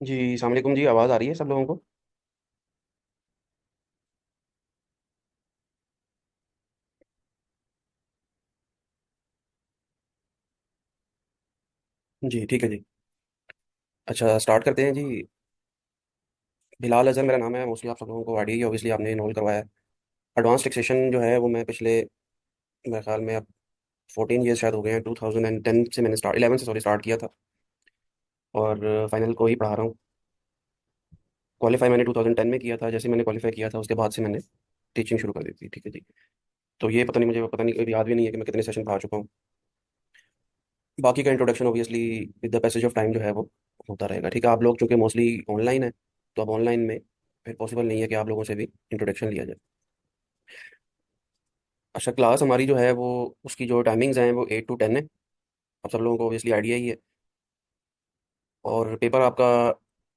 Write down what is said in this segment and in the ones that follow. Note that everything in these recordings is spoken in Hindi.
जी अस्सलाम वालेकुम जी, आवाज़ आ रही है सब लोगों को? जी ठीक है जी। अच्छा, स्टार्ट करते हैं जी। बिलाल अज़हर मेरा नाम है, मोस्टली आप सब लोगों को आईडी ऑब्वियसली आपने इनरोल करवाया है। एडवांस टैक्सेशन जो है वो मैं पिछले, मेरे ख्याल में अब 14 ईयर्स शायद हो गए हैं। 2010 से मैंने स्टार्ट, 11 से सॉरी स्टार्ट किया था और फाइनल को ही पढ़ा रहा हूँ। क्वालिफाई मैंने 2010 में किया था। जैसे मैंने क्वालिफाई किया था उसके बाद से मैंने टीचिंग शुरू कर दी थी। ठीक है जी। तो ये पता नहीं, मुझे पता नहीं, याद भी नहीं है कि मैं कितने सेशन पढ़ा चुका हूँ। बाकी का introduction obviously with the passage of time जो है वो होता रहेगा। ठीक है, आप लोग चूंकि मोस्टली ऑनलाइन है, तो अब ऑनलाइन में फिर पॉसिबल नहीं है कि आप लोगों से भी इंट्रोडक्शन लिया जाए। अच्छा, क्लास हमारी जो है वो, उसकी जो टाइमिंग्स हैं वो 8 to 10 है। आप सब लोगों को ऑब्वियसली आइडिया ही है। और पेपर आपका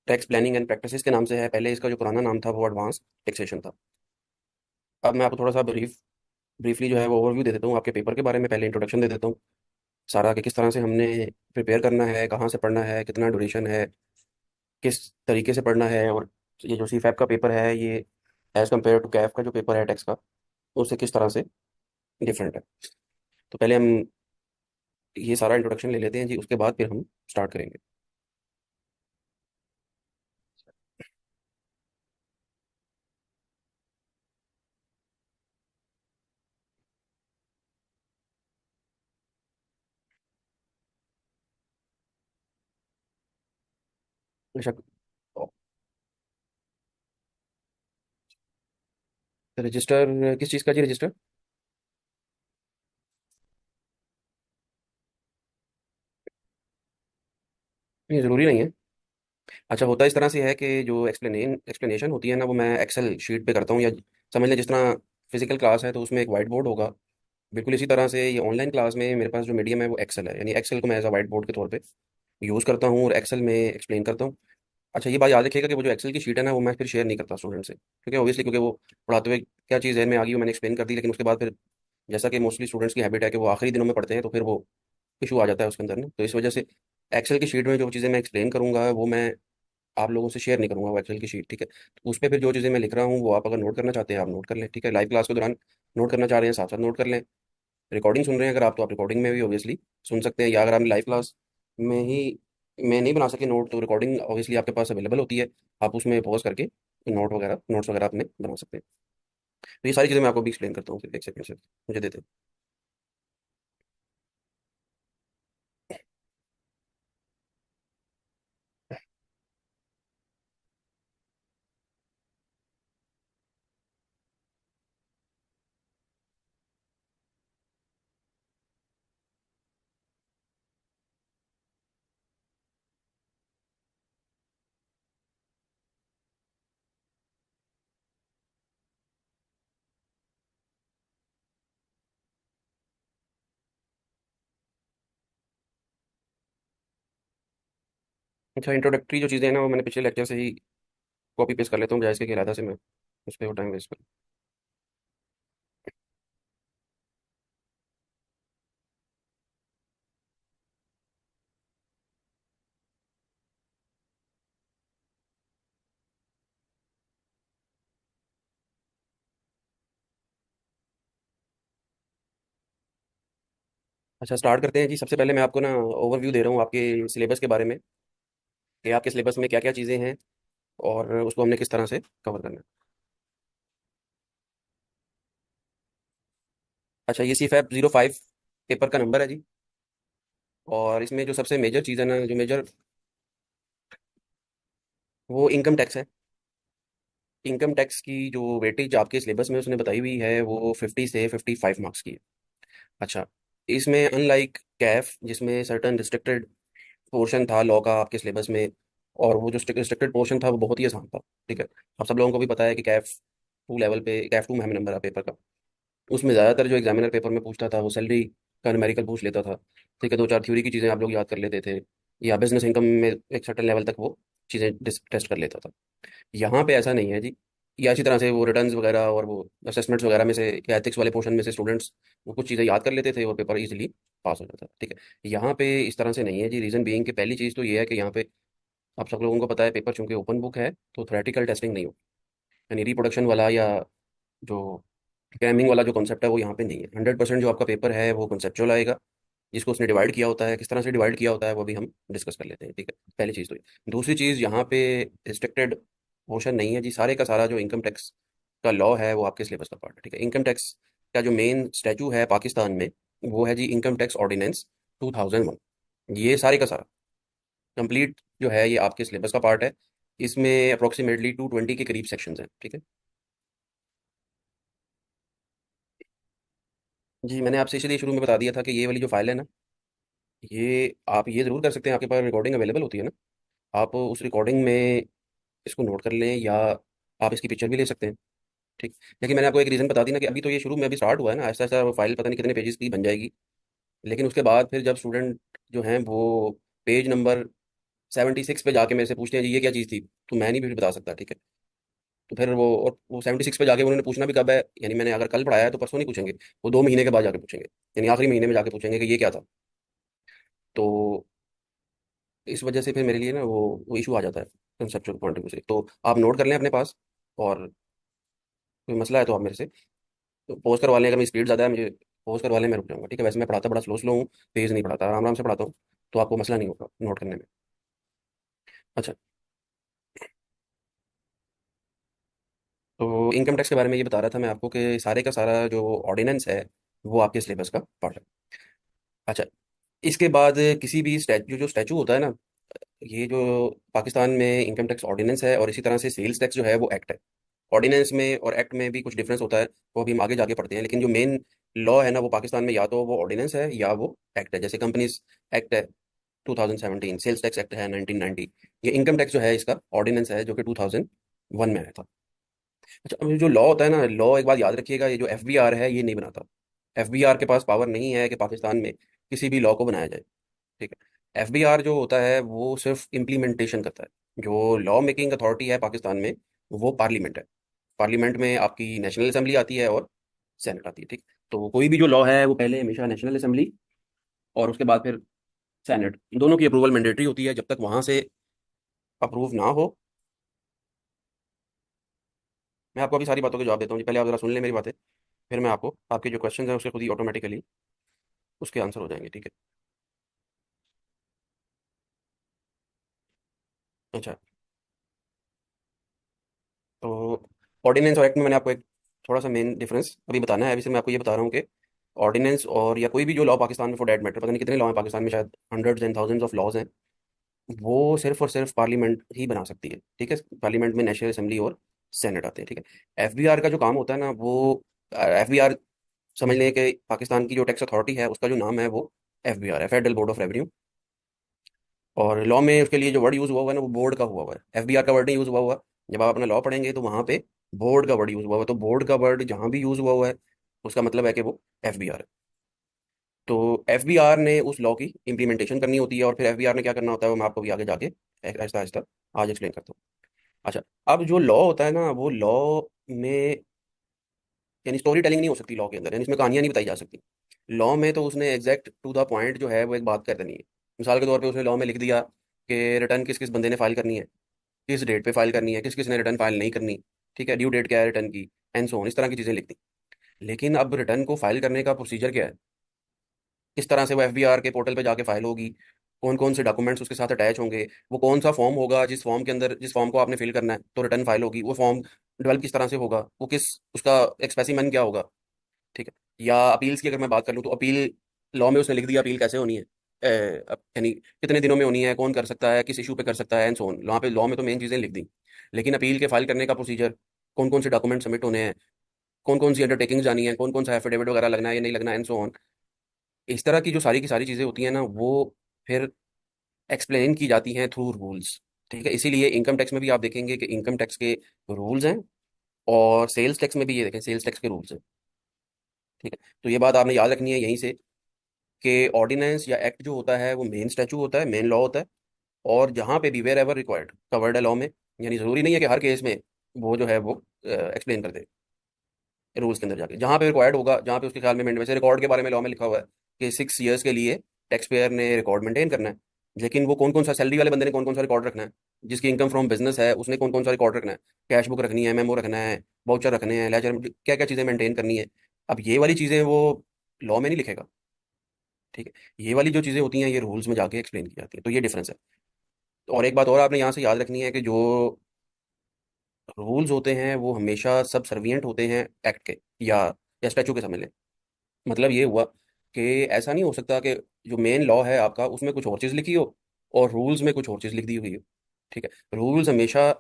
टैक्स प्लानिंग एंड प्रैक्टिसेस के नाम से है। पहले इसका जो पुराना नाम था वो एडवांस टैक्सेशन था। अब मैं आपको थोड़ा सा ब्रीफली जो है वो ओवरव्यू दे देता हूँ आपके पेपर के बारे में। पहले इंट्रोडक्शन दे देता हूँ सारा, कि किस तरह से हमने प्रिपेयर करना है, कहाँ से पढ़ना है, कितना ड्यूरेशन है, किस तरीके से पढ़ना है। और ये जो सी फैप का पेपर है ये एज़ कम्पेयर टू कैफ का जो पेपर है टैक्स का, उससे किस तरह से डिफरेंट है। तो पहले हम ये सारा इंट्रोडक्शन ले लेते हैं जी, उसके बाद फिर हम स्टार्ट करेंगे। बेशक। रजिस्टर किस चीज़ का जी, रजिस्टर? ये ज़रूरी नहीं है। अच्छा, होता इस तरह से है कि जो एक्सप्लेनेशन होती है ना, वो मैं एक्सेल शीट पे करता हूँ। या समझ लें जिस तरह फिजिकल क्लास है तो उसमें एक वाइट बोर्ड होगा, बिल्कुल इसी तरह से ये ऑनलाइन क्लास में मेरे पास जो मीडियम है वो एक्सेल है। यानी एक्सेल को मैं एज अ वाइट बोर्ड के तौर पे यूज़ करता हूँ और एक्सेल में एक्सप्लेन करता हूँ। अच्छा, ये बात याद रखिएगा कि वो जो एक्सेल की शीट है ना, वो मैं फिर शेयर नहीं करता स्टूडेंट से, क्योंकि ऑब्वियसली क्योंकि वो पढ़ाते हुए क्या चीज़ जहन में आ गई वो मैंने एक्सप्लेन कर दी, लेकिन उसके बाद फिर जैसा कि मोस्टली स्टूडेंट्स की हैबिट है कि वो आखिरी दिनों में पढ़ते हैं, तो फिर वो इशू आ जाता है उसके अंदर ना। तो इस वजह से एक्सेल की शीट में जो चीज़ें मैं एक्सप्लेन करूंगा वो मैं आप लोगों से शेयर नहीं करूंगा, वो एक्सेल की शीट। ठीक है, तो उस पर फिर जो चीज़ें मैं लिख रहा हूँ वो आप अगर नोट करना चाहते हैं आप नोट कर लें। ठीक है, लाइव क्लास के दौरान नोट करना चाह रहे हैं साथ साथ नोट कर लें। रिकॉर्डिंग सुन रहे हैं अगर आप, तो आप रिकॉर्डिंग में भी ऑब्वियसली सुन सकते हैं। या अगर आप लाइव क्लास में ही मैं नहीं बना सके नोट, तो रिकॉर्डिंग ऑब्वियसली आपके पास अवेलेबल होती है। आप उसमें पॉज करके नोट्स वगैरह अपने बना सकते हैं। तो ये सारी चीज़ें मैं आपको भी एक्सप्लेन करता हूँ, फिर एक सेकंड से मुझे देते हैं। अच्छा, इंट्रोडक्टरी जो चीज़ें हैं ना वो मैंने पिछले लेक्चर से ही कॉपी पेस्ट कर लेता हूँ, बजाय इसके कि अलग से मैं उस पर वो टाइम वेस्ट करूँ। अच्छा, स्टार्ट करते हैं जी। सबसे पहले मैं आपको ना ओवरव्यू दे रहा हूँ आपके सिलेबस के बारे में, कि आपके सिलेबस में क्या क्या चीज़ें हैं और उसको हमने किस तरह से कवर करना है। अच्छा, ये C505 पेपर का नंबर है जी। और इसमें जो सबसे मेजर चीज़ है ना, जो मेजर, वो इनकम टैक्स है। इनकम टैक्स की जो वेटेज आपके सिलेबस में उसने बताई हुई है वो 50 से 55 मार्क्स की है। अच्छा, इसमें अनलाइक कैफ जिसमें सर्टन रिस्ट्रिक्टेड पोर्शन था लॉ का आपके सिलेबस में, और वो जो रिस्ट्रिक्टेड पोर्शन था वो बहुत ही आसान था। ठीक है, आप सब लोगों को भी पता है कि कैफ टू में हमें नंबर है पेपर का। उसमें ज़्यादातर जो एग्जामिनर पेपर में पूछता था वो सैलरी का न्यूमेरिकल पूछ लेता था। ठीक है, दो चार थ्योरी की चीज़ें आप लोग याद कर लेते थे, या बिजनेस इनकम में एक सर्टन लेवल तक वो चीज़ें टेस्ट कर लेता था। यहाँ पे ऐसा नहीं है जी। या इसी तरह से वो रिटर्न्स वगैरह और वो असेसमेंट्स वगैरह में से या एथिक्स वाले पोर्शन में से स्टूडेंट्स वो कुछ चीज़ें याद कर लेते थे और पेपर इजीली पास हो जाता था। ठीक है, यहाँ पे इस तरह से नहीं है जी। रीज़न बीइंग कि पहली चीज़ तो ये है कि यहाँ पे आप सब लोगों को पता है पेपर चूंकि ओपन बुक है तो थ्योरेटिकल टेस्टिंग नहीं हो, यानी रिप्रोडक्शन वाला या जो क्रैमिंग वाला जो कॉन्सेप्ट है वो यहाँ पे नहीं है। 100% जो आपका पेपर है वो कॉन्सेप्चुअल आएगा, जिसको उसने डिवाइड किया होता है, किस तरह से डिवाइड किया होता है वो भी हम डिस्कस कर लेते हैं, ठीक है। पहली चीज़ तो ये। दूसरी चीज़, यहाँ पे रिस्ट्रिक्टेड पोर्शन नहीं है जी, सारे का सारा जो इनकम टैक्स का लॉ है वो आपके सिलेबस का पार्ट है, ठीक है। इनकम टैक्स का जो मेन स्टैचू है पाकिस्तान में वो है जी इनकम टैक्स ऑर्डिनेंस 2001। ये सारे का सारा कंप्लीट जो है ये आपके सिलेबस का पार्ट है। इसमें अप्रोक्सीमेटली 220 के करीब सेक्शंस हैं, ठीक है। जी, मैंने आपसे इसलिए शुरू में बता दिया था कि ये वाली जो फाइल है ना, ये आप ये ज़रूर कर सकते हैं, आपके पास रिकॉर्डिंग अवेलेबल होती है ना, आप उस रिकॉर्डिंग में इसको नोट कर लें, या आप इसकी पिक्चर भी ले सकते हैं, ठीक। लेकिन मैंने आपको एक रीज़न बता दी ना कि अभी तो ये शुरू में अभी स्टार्ट हुआ है ना, आहिस्ता आहिस्ता वो फाइल पता नहीं कितने पेजेस की बन जाएगी। लेकिन उसके बाद फिर जब स्टूडेंट जो हैं वो पेज नंबर 76 पे जाके मेरे से पूछते हैं जी ये क्या चीज़ थी, तो मैं नहीं भी बता सकता, ठीक है। तो फिर वो, और वो 76 पे जाके उन्होंने पूछना भी कब है, यानी मैंने अगर कल पढ़ाया है तो परसों नहीं पूछेंगे, वो 2 महीने के बाद जाके पूछेंगे, यानी आखिरी महीने में जाके पूछेंगे कि ये क्या था। तो इस वजह से फिर मेरे लिए ना वो इशू आ जाता है कंसेप्चुअल पॉइंट ऑफ व्यू से। तो आप नोट कर लें अपने पास, और कोई मसला है तो आप मेरे से तो पोज करवा लें। अगर मेरी स्पीड ज़्यादा है, मुझे पोज करवा लें, मैं रुक जाऊँगा, ठीक है। वैसे मैं पढ़ाता बड़ा स्लो स्लो हूँ, तेज़ नहीं पढ़ाता, आराम आराम से पढ़ाता हूँ, तो आपको मसला नहीं होगा नोट करने में। अच्छा, तो इनकम टैक्स के बारे में ये बता रहा था मैं आपको कि सारे का सारा जो ऑर्डिनेंस है वो आपके सिलेबस का पार्ट है। अच्छा, इसके बाद किसी भी स्टैचू, जो स्टैचू होता है ना, ये जो पाकिस्तान में इनकम टैक्स ऑर्डिनेंस है, और इसी तरह से सेल्स टैक्स जो है वो एक्ट है। ऑर्डिनेंस में और एक्ट में भी कुछ डिफरेंस होता है, वो अभी हम आगे जाके पढ़ते हैं। लेकिन जो मेन लॉ है ना वो पाकिस्तान में या तो वो ऑर्डिनेंस है या वो एक्ट है। जैसे कंपनीज एक्ट है 2017, सेल्स टैक्स एक्ट है 1990। ये इनकम टैक्स जो है इसका ऑर्डिनेंस है जो कि 2001 में आया था। अच्छा, अब ये जो लॉ होता है ना, लॉ एक बात याद रखिएगा, ये जो एफबीआर है ये नहीं बनाता। एफबीआर के पास पावर नहीं है कि पाकिस्तान में किसी भी लॉ को बनाया जाए, ठीक है। एफबीआर जो होता है वो सिर्फ इम्प्लीमेंटेशन करता है। जो लॉ मेकिंग अथॉरिटी है पाकिस्तान में वो पार्लियामेंट है। पार्लियामेंट में आपकी नेशनल असेंबली आती है और सेनेट आती है, ठीक। तो कोई भी जो लॉ है वो पहले हमेशा नेशनल असेंबली और उसके बाद फिर सेनेट, दोनों की अप्रूवल मैंडेटरी होती है। जब तक वहां से अप्रूव ना हो, मैं आपको अभी सारी बातों के जवाब देता हूँ जी, पहले आप जरा सुन लें मेरी बातें, फिर मैं आपको आपके जो क्वेश्चन हैं उसके खुद ही ऑटोमेटिकली उसके आंसर हो जाएंगे, ठीक है। अच्छा, तो ऑर्डिनेंस और एक्ट में मैंने आपको एक थोड़ा सा मेन डिफरेंस अभी बताना है। अभी से मैं आपको ये बता रहा हूँ कि ऑर्डिनेंस और या कोई भी जो लॉ पाकिस्तान में, फॉर डैट मैटर पता नहीं कितने लॉ हैं पाकिस्तान में, शायद hundreds and thousands of laws हैं, वो सिर्फ और सिर्फ पार्लियामेंट ही बना सकती है, ठीक है। पार्लियामेंट में नेशनल असेंबली और सेनेट आते हैं, ठीक है। एफबीआर का जो काम होता है ना वो, एफबीआर समझ लें कि पाकिस्तान की जो टैक्स अथॉरिटी है उसका जो नाम है वो एफबीआर है, फेडरल बोर्ड ऑफ रेवेन्यू। और लॉ में उसके लिए जो वर्ड यूज़ हुआ है ना वो बोर्ड का हुआ है, एफबीआर का वर्ड नहीं यूज़ हुआ। जब आप अपना लॉ पढ़ेंगे तो वहाँ पे बोर्ड का वर्ड यूज़ हुआ है, तो बोर्ड का वर्ड जहाँ भी यूज़ हुआ है उसका मतलब है कि वो एफबीआर है। तो एफबीआर ने उस लॉ की इंप्लीमेंटेशन करनी होती है, और फिर एफबीआर ने क्या करना होता है वो मैं आपको भी आगे जाके आहिस्ता आहिस्ता आज एक्सप्लेन करता हूँ। अच्छा, अब जो लॉ होता है ना वो लॉ में, यानी स्टोरी टेलिंग नहीं हो सकती लॉ के अंदर, यानी इसमें कहानियां नहीं बताई जा सकती। लॉ में तो उसने एग्जैक्ट टू द पॉइंट जो है वो एक बात कर देनी है। मिसाल के तौर पे उसने लॉ में लिख दिया कि रिटर्न किस किस बंदे ने फाइल करनी है, किस डेट पे फाइल करनी है, किस किस ने रिटर्न फाइल नहीं करनी, ठीक है, ड्यू डेट क्या है रिटर्न की, एंड सो ऑन, इस तरह की चीज़ें लिख दी। लेकिन अब रिटर्न को फाइल करने का प्रोसीजर क्या है, किस तरह से वो एफबीआर के पोर्टल पे जाके फाइल होगी, कौन कौन से डॉक्यूमेंट्स उसके साथ अटैच होंगे, वो कौन सा फॉर्म होगा जिस फॉर्म के अंदर, जिस फॉर्म को आपने फिल करना है तो रिटर्न फाइल होगी, वो फॉर्म डेवलप किस तरह से होगा, वो किस, उसका एक स्पेसिमेन क्या होगा, ठीक है। या अपील्स की अगर मैं बात कर लूँ तो अपील, लॉ में उसने लिख दिया अपील कैसे होनी है, यानी कितने दिनों में होनी है, कौन कर सकता है, किस इशू पे कर सकता है, एंड सो ऑन। वहाँ पे लॉ में तो मेन चीज़ें लिख दी। लेकिन अपील के फाइल करने का प्रोसीजर, कौन कौन से डॉक्यूमेंट सबमिट होने हैं, कौन कौन सी अंडरटेकिंग जानी है, कौन कौन सा एफिडेविट वगैरह लगना है या नहीं लगना, एंड सो ऑन, इस तरह की जो सारी की सारी चीज़ें होती हैं ना वो फिर एक्सप्लेन की जाती हैं थ्रू रूल्स, ठीक है। इसीलिए इनकम टैक्स में भी आप देखेंगे कि इनकम टैक्स के रूल्स हैं, और सेल्स टैक्स में भी ये देखें सेल्स टैक्स के रूल्स हैं, ठीक है। तो ये बात आपने याद रखनी है यहीं से कि ऑर्डिनेंस या एक्ट जो होता है वो मेन स्टैचू होता है, मेन लॉ होता है। और जहाँ पे भी वेर एवर रिक्वायर्ड कवर्ड है लॉ में, यानी ज़रूरी नहीं है कि हर केस में वो जो है वो एक्सप्लेन कर दे रूल्स के अंदर जाके, जहाँ पे रिक्वायर्ड होगा, जहाँ पे उसके ख्याल में वैसे रिकॉर्ड के बारे में लॉ में लिखा हुआ है कि 6 ईयर्स के लिए टैक्स पेयर ने रिकॉर्ड मेंटेन करना है। लेकिन वो कौन कौन सा सैलरी वाले बंदे ने कौन कौन सा रिकॉर्ड रखना है, जिसकी इनकम फ्रॉम बिजनेस है उसने कौन कौन सा रिकॉर्ड रखना है, कैश बुक रखनी है, मेमो रखना है, वाउचर रखने हैं, लेजर, क्या क्या चीज़ें मेंटेन करनी है। अब ये वाली चीज़ें वो लॉ में नहीं लिखेगा। ठीक है, ये वाली जो चीज़ें होती हैं ये रूल्स में जाके एक्सप्लेन की जाती है, तो ये डिफरेंस है। और एक बात और आपने यहाँ से याद रखनी है कि जो रूल्स होते हैं वो हमेशा सब सर्विएंट होते हैं एक्ट के, या स्टैचू के समझ लें। मतलब ये हुआ कि ऐसा नहीं हो सकता कि जो मेन लॉ है आपका उसमें कुछ और चीज़ लिखी हो और रूल्स में कुछ और चीज़ लिख दी हुई हो। ठीक है, रूल्स हमेशा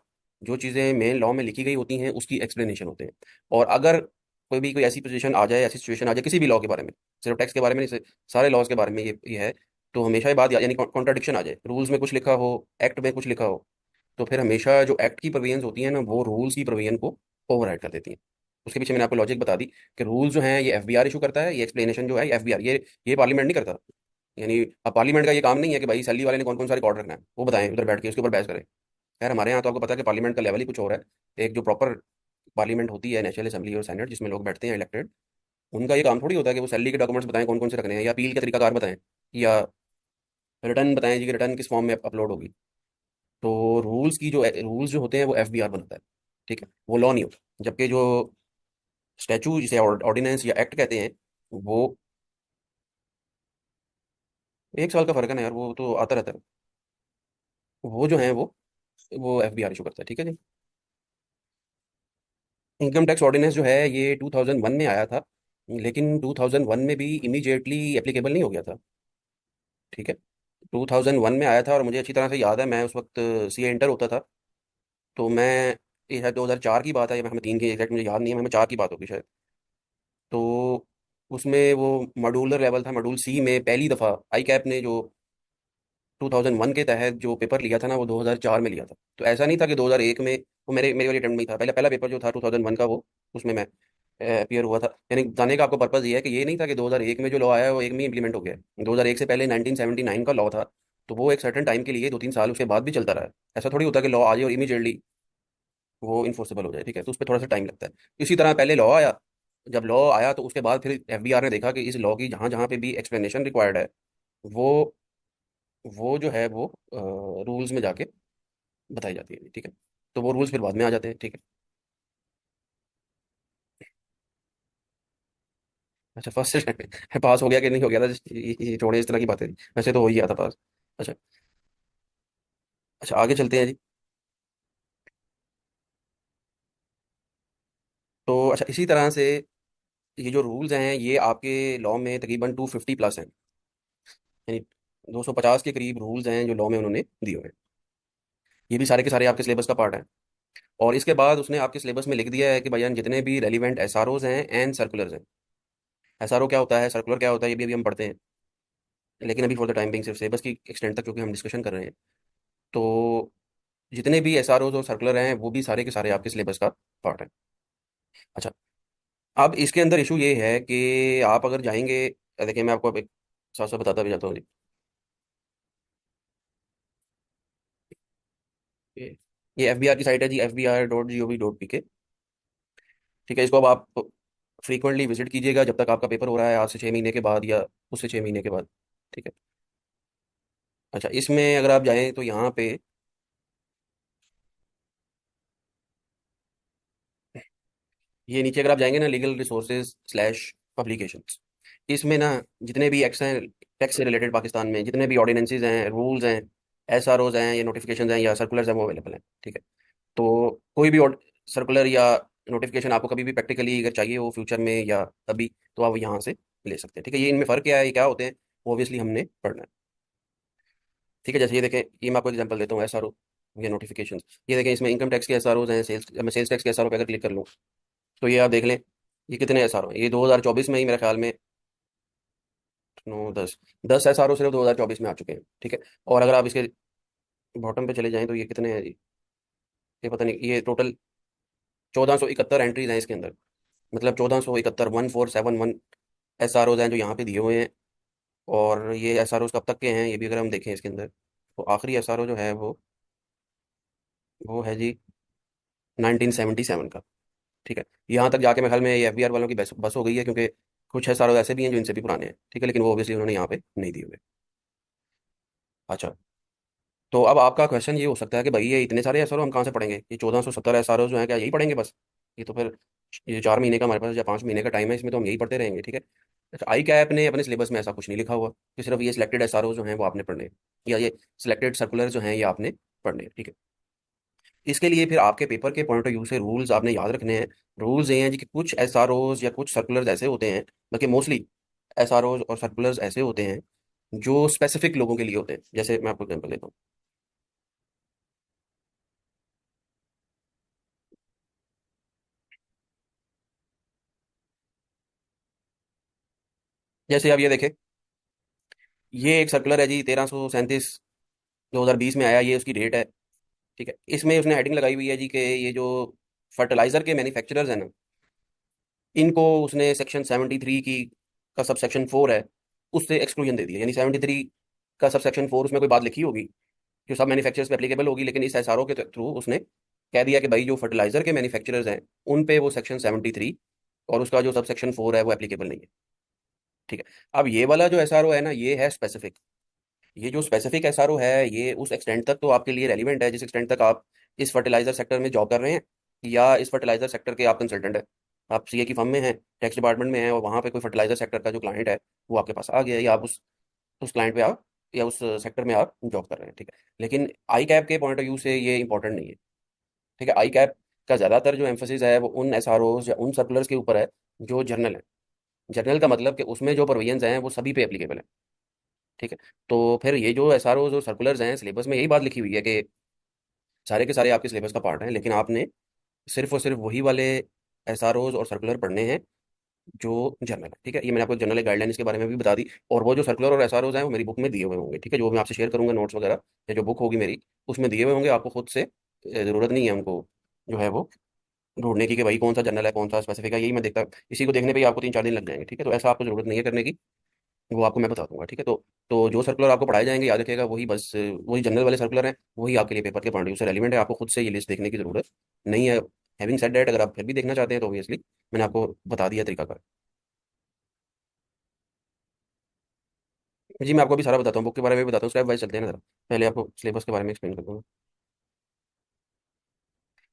जो चीज़ें मेन लॉ में लिखी गई होती हैं उसकी एक्सप्लेनेशन होते हैं। और अगर कोई ऐसी पोजीशन आ जाए, ऐसी सिचुएशन आ जाए किसी भी लॉ के बारे में, सिर्फ टैक्स के बारे में नहीं, सारे लॉज के बारे में ये है, तो हमेशा ये बात यानी कॉन्ट्राडिक्शन आ जाए, रूल्स में कुछ लिखा हो, एक्ट में कुछ लिखा हो, तो फिर हमेशा जो एक्ट की प्रोविजंस होती हैं ना वो रूल्स की प्रोविजन को ओवरराइड कर देती हैं। उसके पीछे मैंने आपको लॉजिक बता दी कि रूल्स जो हैं ये एफबीआर इशू करता है, ये एक्सप्लेनेशन जो है ये एफबीआर, ये पार्लियामेंट नहीं करता। यानी अब पार्लियामेंट का ये काम नहीं है कि भाई सैली वाले ने कौन कौन सा रिकॉर्ड रखना है वो बताएं उधर बैठ के उसके ऊपर बहस करें। खैर हमारे यहाँ तो आपको पता है कि पार्लियामेंट का लेवल ही कुछ और है। एक जो प्रॉपर पार्लियामेंट होती है, नेशनल असेंबली और सेनेट, जिसमें लोग बैठते हैं इलेक्टेड, उनका ये काम थोड़ी होता है कि वो सैलरी के डॉक्यूमेंट्स बताएं कौन कौन से रखने हैं, या अपील का तरीकाकार बताएं, या रिटर्न बताएं जी कि रिटर्न किस फॉर्म में अपलोड होगी। तो रूल्स जो होते हैं वो एफबीआर बनाता है। ठीक है, वो लॉ नहीं होता। जबकि जो स्टैचू जिसे ऑर्डिनेंस या एक्ट कहते हैं वो 1 साल का फर्क है ना यार, वो तो आता रहता है। वो जो है वो एफबीआर इशू करता है। ठीक है जी। इनकम टैक्स ऑर्डिनेंस जो है ये 2001 में आया था, लेकिन 2001 में भी इमीडिएटली एप्लीकेबल नहीं हो गया था। ठीक है, 2001 में आया था और मुझे अच्छी तरह से याद है, मैं उस वक्त सीए इंटर होता था। तो मैं, ये शायद 2004 की बात है, या हमें तीन की एग्जैक्ट मुझे याद नहीं है, हमें 4 की बात होगी शायद। तो उसमें वो मॉड्यूलर लेवल था, मॉड्यूल सी में पहली दफ़ा आई कैप ने जो 2001 के तहत जो पेपर लिया था ना वो 2004 में लिया था। तो ऐसा नहीं था कि 2001 में, वो मेरे वाली अटेम्प्ट में ही था, पहला पहला पेपर जो था 2001 का वो, उसमें मैं अपीयर हुआ था। यानी जानने का आपको पर्पज़ ये है कि ये नहीं था कि 2001 में जो लॉ आया है वो एक में इंप्लीमेंट हो गया है। 2001 से पहले 1979 का लॉ था, तो वो एक सर्टेन टाइम के लिए 2-3 साल उसके बाद भी चलता रहा है। ऐसा थोड़ी होता कि लॉ आ जाए और इमीडिएटली वो इन्फोर्सेबल हो जाए। ठीक है, तो उस पर थोड़ा सा टाइम लगता है। इसी तरह पहले लॉ आया, जब लॉ आया तो उसके बाद फिर एफबीआर ने देखा कि इस लॉ की जहाँ जहाँ पे भी एक्सप्लेनेशन रिक्वायर्ड है वो वो जो है वो रूल्स में जाके बताई जाती है। ठीक है, तो वो रूल्स फिर बाद में आ जाते हैं। ठीक है। अच्छा, फर्स्ट से पास हो गया कि नहीं हो गया था, ये थोड़े इस तरह की बातें थी, वैसे तो हो ही गया था पास। अच्छा। अच्छा, आगे चलते हैं जी। तो अच्छा, इसी तरह से ये जो रूल्स हैं ये आपके लॉ में तकरीबन 250 प्लस हैं। यानी 250 के करीब रूल्स हैं जो लॉ में उन्होंने दिए हुए हैं। ये भी सारे के सारे आपके सिलेबस का पार्ट है। और इसके बाद उसने आपके सिलेबस में लिख दिया है कि भाई जितने भी रेलिवेंट एसआरओज हैं एंड सर्कुलर्स हैं। एसआरओ क्या होता है, सर्कुलर क्या होता है, ये भी अभी हम पढ़ते हैं। लेकिन अभी फॉर द टाइम बिंग सिर्फ सिलेबस की एक्सटेंट तक क्योंकि हम डिस्कशन कर रहे हैं, तो जितने भी एसआरओज और सर्कुलर हैं वो भी सारे के सारे आपके सिलेबस का पार्ट है। अच्छा, अब इसके अंदर इशू ये है कि आप अगर जाएंगे, देखिए मैं आपको अब एक साथ साथ बताता भी जाता हूँ जी। ये एफबीआर की साइट है जी, fbr.gov.pk। ठीक है, इसको अब आप फ्रीक्वेंटली विजिट कीजिएगा जब तक आपका पेपर हो रहा है, आज से 6 महीने के बाद या उससे 6 महीने के बाद। ठीक है। अच्छा, इसमें अगर आप जाएं तो यहाँ पे ये नीचे अगर आप जाएंगे ना, लीगल रिसोर्सेज स्लैश पब्लिकेशंस, इसमें ना जितने भी एक्ट्स हैं टैक्स से रिलेटेड पाकिस्तान में, जितने भी ऑर्डिनेंसेज हैं, रूल्स हैं, एसआरओज हैं या नोटिफिकेशन हैं या सर्कुलर्स हैं वो अवेलेबल हैं। ठीक है, तो कोई भी सर्कुलर या नोटिफिकेशन आपको कभी भी प्रैक्टिकली अगर चाहिए हो फ्यूचर में या अभी, तो आप यहाँ से ले सकते हैं। ठीक है, ये इनमें फ़र्क क्या है, ये क्या होते हैं, वो ऑब्वियसली हमने पढ़ना है। ठीक है, जैसे ये देखें, ये मैं आपको एग्जांपल देता हूँ, एसआरओ या नोटिफिकेशन। ये देखें, इसमें इनकम टैक्स के एसआरओज हैं, मैं सेल्स टैक्स के एसआरओ पे अगर क्लिक कर लूँ तो ये आप देख लें, ये कितने एसआरओ हैं। ये 2024 में ही मेरे ख्याल में 9 10 एसआरओ सिर्फ 2024 में आ चुके हैं। ठीक है, और अगर आप इसके बॉटम पे चले जाएं तो ये कितने हैं जी, ये पता नहीं, ये टोटल 1471 एंट्रीज हैं इसके अंदर। मतलब 1471, 1471 एसआरओज हैं जो यहाँ पे दिए हुए हैं। और ये एसआरओज कब तक के हैं ये भी अगर हम देखें इसके अंदर, तो आखिरी एसआरओ जो है वो है जी 1977 का। ठीक है, यहाँ तक जाके मेरे ख्याल में ये एफबीआर वालों की बस बस हो गई है, क्योंकि कुछ एसआरओ ऐसे भी हैं जो इनसे भी पुराने हैं। ठीक है, लेकिन वो ऑब्वियसली उन्होंने यहाँ पे नहीं दिए हुए। अच्छा, तो अब आपका क्वेश्चन ये हो सकता है कि भाई ये इतने सारे एसआरओ हम कहाँ से पढ़ेंगे, ये 1470 एसआरओ जो है क्या यही पढ़ेंगे बस? ये तो फिर ये 4 महीने का हमारे पास या 5 महीने का टाइम है, इसमें तो हम यही पढ़ते रहेंगे, ठीक है। अच्छा, आई कैप ने अपने सिलेबस में ऐसा कुछ नहीं लिखा हुआ कि सिर्फ ये सिलेक्टेड एसआरओ जो हैं वो आपने पढ़ने हैं, या ये सिलेक्टेड सर्कुलर जो हैं ये आपने पढ़ने हैं, ठीक है। इसके लिए फिर आपके पेपर के पॉइंट ऑफ व्यू से रूल्स आपने याद रखने हैं। रूल्स ये हैं जी कि कुछ एसआरओज या कुछ सर्कुलर्स ऐसे होते हैं, बल्कि मोस्टली एसआरओज और सर्कुलर्स ऐसे होते हैं जो स्पेसिफिक लोगों के लिए होते हैं। जैसे मैं आपको एग्जाम्पल देता हूँ। जैसे आप ये देखें, ये एक सर्कुलर है जी 1337 2020 में आया, ये उसकी डेट है, ठीक है। इसमें उसने हेडिंग लगाई हुई है जी कि ये जो फर्टिलाइजर के मैन्युफैक्चरर्स हैं ना, इनको उसने सेक्शन 73 की का सब सेक्शन 4 है, उससे एक्सक्लूजन दे दिया। यानी 73 का सब सेक्शन 4 उसमें कोई बात लिखी होगी जो सब मैन्युफैक्चरर्स पे एप्लीकेबल होगी, लेकिन इस एसआरओ के थ्रू उसने कह दिया कि भाई जो फर्टिलाइजर के मैन्युफैक्चरर्स हैं उन पे वो सेक्शन 73 और उसका जो सब सेक्शन 4 है वो एप्लीकेबल नहीं है, ठीक है। अब ये वाला जो एसआरओ है ना, ये है स्पेसिफिक। ये जो स्पेसिफिक एसआरओ है ये उस एक्सटेंट तक तो आपके लिए रेलिवेंट है जिस एक्सटेंट तक आप इस फर्टिलाइजर सेक्टर में जॉब कर रहे हैं, या इस फर्टिलाइजर सेक्टर के आप कंसल्टेंट हैं, आप सीए की फर्म में हैं, टैक्स डिपार्टमेंट में हैं, और वहाँ पे कोई फर्टिलाइजर सेक्टर का जो क्लाइंट है वो आपके पास आ गया है, या आप उस क्लाइंट पे आप या उस सेक्टर में आप जॉब कर रहे हैं, ठीक है। लेकिन आई कैप के पॉइंट ऑफ व्यू से ये इंपॉर्टेंट नहीं है, ठीक है। आई कैप का ज़्यादातर जो एम्फोसिस है वो उन एसआरओज या उन सर्कुलर्स के ऊपर है जो जर्नल है। जर्नल का मतलब कि उसमें जो प्रोविजंस हैं वो सभी पे एप्लीकेबल है, ठीक है। तो फिर ये जो एसआरओज और सर्कुलर्स हैं, सिलेबस में यही बात लिखी हुई है कि सारे के सारे आपके सिलेबस का पार्ट हैं, लेकिन आपने सिर्फ और सिर्फ वही वाले एसआरओज और सर्कुलर पढ़ने हैं जो जर्नल है, ठीक है। ये मैंने आपको जनरल गाइडलाइंस के बारे में भी बता दी, और वो जो सर्कुलर और एसआरओज हैं वो मेरी बुक में दिए हुए होंगे, ठीक है, जो मैं आपसे शेयर करूंगा नोट्स वगैरह, या जो बुक होगी मेरी उसमें दिए हुए होंगे। आपको खुद से ज़रूरत नहीं है हमको जो है वो ढूंढने की कि भाई कौन सा जनरल है कौन सा स्पेसिफिक है, यही मैं देखता, इसी को देखने पे ही आपको 3 4 दिन लग जाएंगे, ठीक है। तो ऐसा आपको जरूरत नहीं है करने की, वो आपको मैं बता दूंगा, ठीक है। तो जो सर्कुलर आपको पढ़ाए जाएंगे याद रखिएगा, वही बस वही जनरल वाले सर्कुलर हैं, वही आपके लिए पेपर के पॉइंट ऑफ व्यू से रेलिवेंट है। आपको खुद से ये लिस्ट देखने की जरूरत नहीं है। हैविंग सेड दैट, अगर आप फिर भी देखना चाहते हैं तो ऑब्वियसली मैंने आपको बता दिया तरीका। जी मैं आपको अभी सारा बताता हूँ, बुक के बारे में भी बताता हूँ, स्टेप वाइज चलते हैं ना जरा। पहले आपको सिलेबस के बारे में एक्सप्लेन कर दूँगा,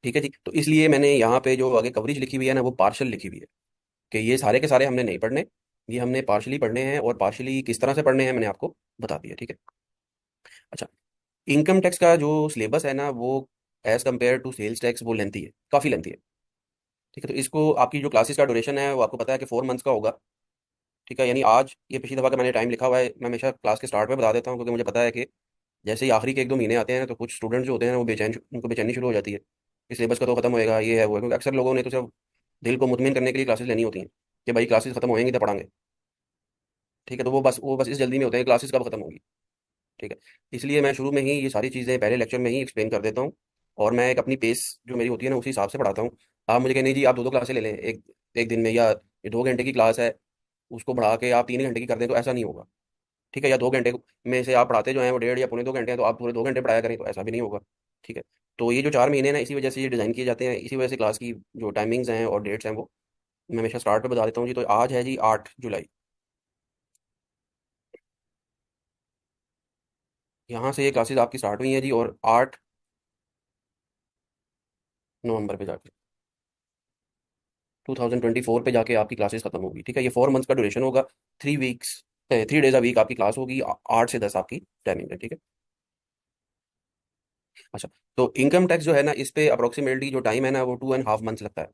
ठीक है जी। तो इसलिए मैंने यहाँ पे जो आगे कवरेज लिखी हुई है ना वो पार्शल लिखी हुई है, कि ये सारे के सारे हमने नहीं पढ़ने, ये हमने पार्शली पढ़ने हैं, और पार्शली किस तरह से पढ़ने हैं मैंने आपको बता दिया, ठीक है। अच्छा, इनकम टैक्स का जो सिलेबस है ना वो as compare to sales tax वो लेंथी है, काफ़ी लेंथी है, ठीक है। तो इसको आपकी जो क्लासेस का ड्यूरेशन है वो आपको पता है कि 4 मंथ्स का होगा, ठीक है। यानी आज ये पिछली दफ़ा का मैंने टाइम लिखा हुआ है, मैं हमेशा क्लास के स्टार्ट में बता देता हूँ, क्योंकि मुझे पता है कि जैसे ही आखिरी के 1 2 महीने आते हैं तो कुछ स्टूडेंट जो होते हैं वो बेचैन, उनको बेचैनी शुरू हो जाती है कि सिलेबस का तो खत्म होएगा, ये है वो है, क्योंकि अक्सर लोगों ने तो सिर्फ दिल को मुतमिन करने के लिए क्लासेस लेनी होती हैं कि भाई क्लासेस खत्म होएंगी तो पढ़ाएंगे, ठीक है। तो वो बस इस जल्दी में होते हैं क्लासेस कब खत्म होगी, ठीक है। इसलिए मैं शुरू में ही ये सारी चीज़ें पहले लेक्चर में ही एक्सप्लेन कर देता हूँ, और मैं एक अपनी पेस जो मेरी होती है ना उसी हिसाब से पढ़ाता हूँ। आप मुझे कहने जी आप 2 2 क्लासें ले लें एक एक दिन में, या ये 2 घंटे की क्लास है उसको बढ़ा के आप 3 घंटे की कर दें, तो ऐसा नहीं होगा, ठीक है। या 2 घंटे में से आप पढ़ाते जो हैं वो 1.5 या 2 घंटे हैं, तो आप पूरे 2 घंटे पढ़ाया करें, तो ऐसा भी नहीं होगा, ठीक है। तो ये जो 4 महीने ना इसी वजह से ये डिज़ाइन किए जाते हैं, इसी वजह से क्लास की जो टाइमिंग्स हैं और डेट्स हैं वो मैं हमेशा स्टार्ट पे बता देता हूँ जी। तो आज है जी 8 जुलाई, यहाँ से ये क्लासेस आपकी स्टार्ट हुई हैं जी, और 8 नवंबर पे जाके 2024 पे जाके आपकी क्लासेस खत्म होगी, ठीक है। ये 4 मंथ्स का ड्यूरेशन होगा, 3 वीक्स 3 डेज अ वीक आपकी क्लास होगी, 8 से 10 आपकी टाइमिंग है, ठीक है। अच्छा, तो इनकम टैक्स जो है ना इस पे अप्रोक्सीमेटली जो टाइम है ना वो 2.5 मंथ्स लगता है।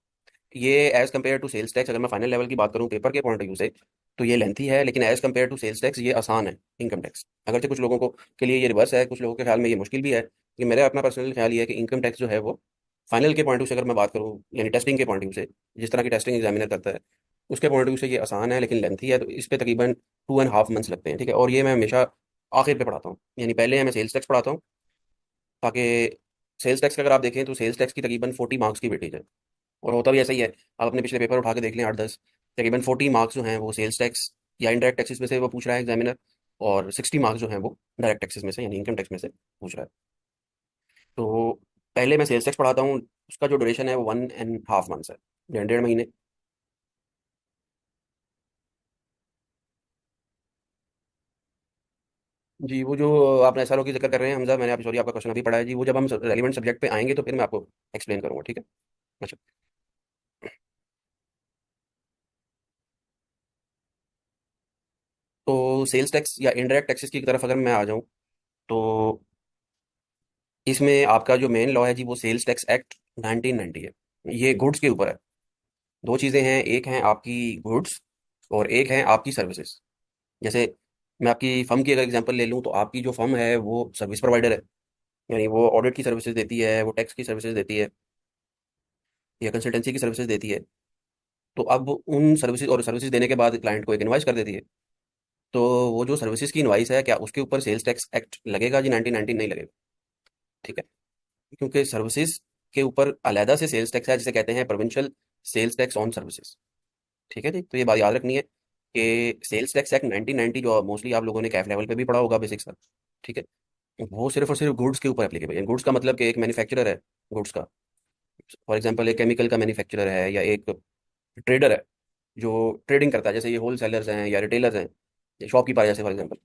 ये as compare to sales tax, अगर मैं फाइनल लेवल की बात करूँ पेपर के पॉइंट ऑफ व्यू से, तो ये लेंथी है, लेकिन as compare to sales tax ये आसान है इनकम टैक्स। अगरचे कुछ लोगों को के लिए ये रिवर्स है, कुछ लोगों के ख्याल में ये मुश्किल भी है, लेकिन मेरा अपना पर्सनल ख्याल ये है कि इनकम टैक्स जो है वो फाइनल के पॉइंट ऑफ व्यू से अगर मैं बात करूँ, यानी टेस्टिंग के पॉइंट ऑफ व्यू से, जिस तरह की टेस्टिंग एग्जामिनर करता है उसके पॉइंट ऑफ व्यू से ये आसान है, लेकिन लेंथी है। तो इस पे तकरीबन 2.5 मंथ्स लगते हैं, ठीक है। और ये मैं हमेशा आखिर पे पढ़ाता हूँ, यानी पहले मैं सेल्स टैक्स पढ़ाता हूँ, ताकि सेल्स टैक्स का अगर आप देखें तो सेल्स टैक्स की तकरीबन 40 मार्क्स की वेटेज है, और होता भी ऐसा ही है। आप अपने पिछले पेपर उठा के देख लें 8 10, तकरीबन 40 मार्क्स जो हैं वो सेल्स टैक्स या इनडायरेक्ट टैक्सेस में से वो पूछ रहा है एग्जामिनर, और 60 मार्क्स जो हैं वो डायरेक्ट टैक्सेस में से यानी इनकम टैक्स में से पूछ रहा है। तो पहले मैं सेल्स टैक्स पढ़ाता हूँ, उसका जो ड्यूरेशन है वो 1.5 मंथ्स है, 1.5 महीने। जी, वो जो आपने एसआरओ की जिक्र कर रहे हैं हमजा, मैंने आप सॉरी आपका क्वेश्चन अभी पढ़ा है जी, वो जब हम रेलिवेंट सब्जेक्ट पे आएंगे तो फिर मैं आपको एक्सप्लेन करूंगा, ठीक है। अच्छा। तो सेल्स टैक्स या इनडायरेक्ट टैक्सेस की तरफ अगर मैं आ जाऊं, तो इसमें आपका जो मेन लॉ है जी वो सेल्स टैक्स एक्ट 1990 है। ये गुड्स के ऊपर है। दो चीज़ें हैं, एक हैं आपकी गुड्स और एक है आपकी सर्विसेज। जैसे मैं आपकी फर्म की अगर एग्जांपल ले लूँ, तो आपकी जो फर्म है वो सर्विस प्रोवाइडर है, यानी वो ऑडिट की सर्विसेज देती है, वो टैक्स की सर्विसेज देती है, या कंसल्टेंसी की सर्विसेज देती है। तो अब उन सर्विसेज और सर्विसेज देने के बाद क्लाइंट को एक इनवाइस कर देती है। तो वो जो सर्विसेज की इनवाइस है, क्या उसके ऊपर सेल्स टैक्स एक्ट लगेगा जी? 1919 नहीं लगेगा, ठीक है। क्योंकि सर्विसेज के ऊपर अलहदा से सेल्स टैक्स है, जिसे कहते हैं provincial sales tax on services, ठीक है जी। तो ये बात याद रखनी है कि सेल्स टैक्स एक्ट 1990 जो मोस्टली आप लोगों ने कैफ लेवल पे भी पढ़ा होगा बेसिक सा, ठीक है, वो सिर्फ और सिर्फ गुड्स के ऊपर एप्लीकेबल है। गुड्स का मतलब कि एक मैन्युफैक्चरर है गुड्स का, फॉर एग्जांपल एक केमिकल का मैन्युफैक्चरर है या एक ट्रेडर है जो ट्रेडिंग करता है, जैसे ये होल सेलर्स हैं या रिटेलर्स हैं या शॉपकीपर जैसे फॉर एग्जांपल।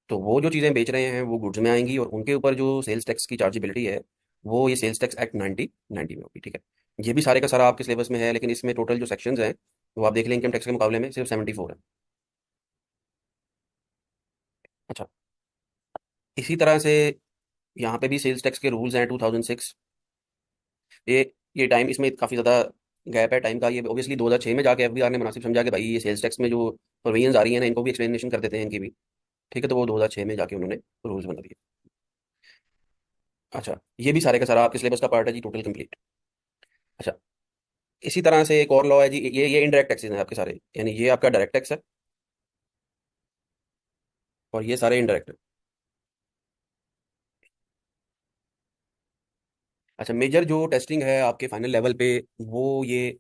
तो वो जो चीज़ें बेच रहे हैं वो गुड्स में आएंगी और उनके ऊपर जो सेल्स टैक्स की चार्जेबिलिटी है वो ये सेल्स टैक्स एक्ट 1990 में होगी, ठीक है। ये भी सारे का सारा आपके सिलेबस में है, लेकिन इसमें टोटल जो सेक्शंस हैं वो आप देख लें इनकम टैक्स के मुकाबले में सिर्फ 74 है। अच्छा। इसी तरह से यहाँ पे भी सेल्स टैक्स के रूल्स हैं 2006। ये ये टाइम इसमें काफ़ी ज़्यादा गैप है टाइम का। ये ऑब्वियसली 2006 में जाके एफबीआर ने मुनासिब समझा कि भाई ये सेल्स टैक्स में जो प्रोविजंस आ रही है ना, इनको भी एक्सप्लेनेशन कर देते हैं इनकी भी, ठीक है। तो वो 2006 में जाके उन्होंने रूल्स बना दिए। अच्छा, ये भी सारे का सारा आपके सिलेबस का पार्ट है जी, टोटल कंप्लीट। अच्छा। इसी तरह से एक और लॉ है जी, ये इनडायरेक्ट टैक्सेस हैं आपके सारे, यानी ये आपका डायरेक्ट टैक्स है और ये सारे इनडायरेक्ट है। अच्छा, मेजर जो टेस्टिंग है आपके फाइनल लेवल पे, वो ये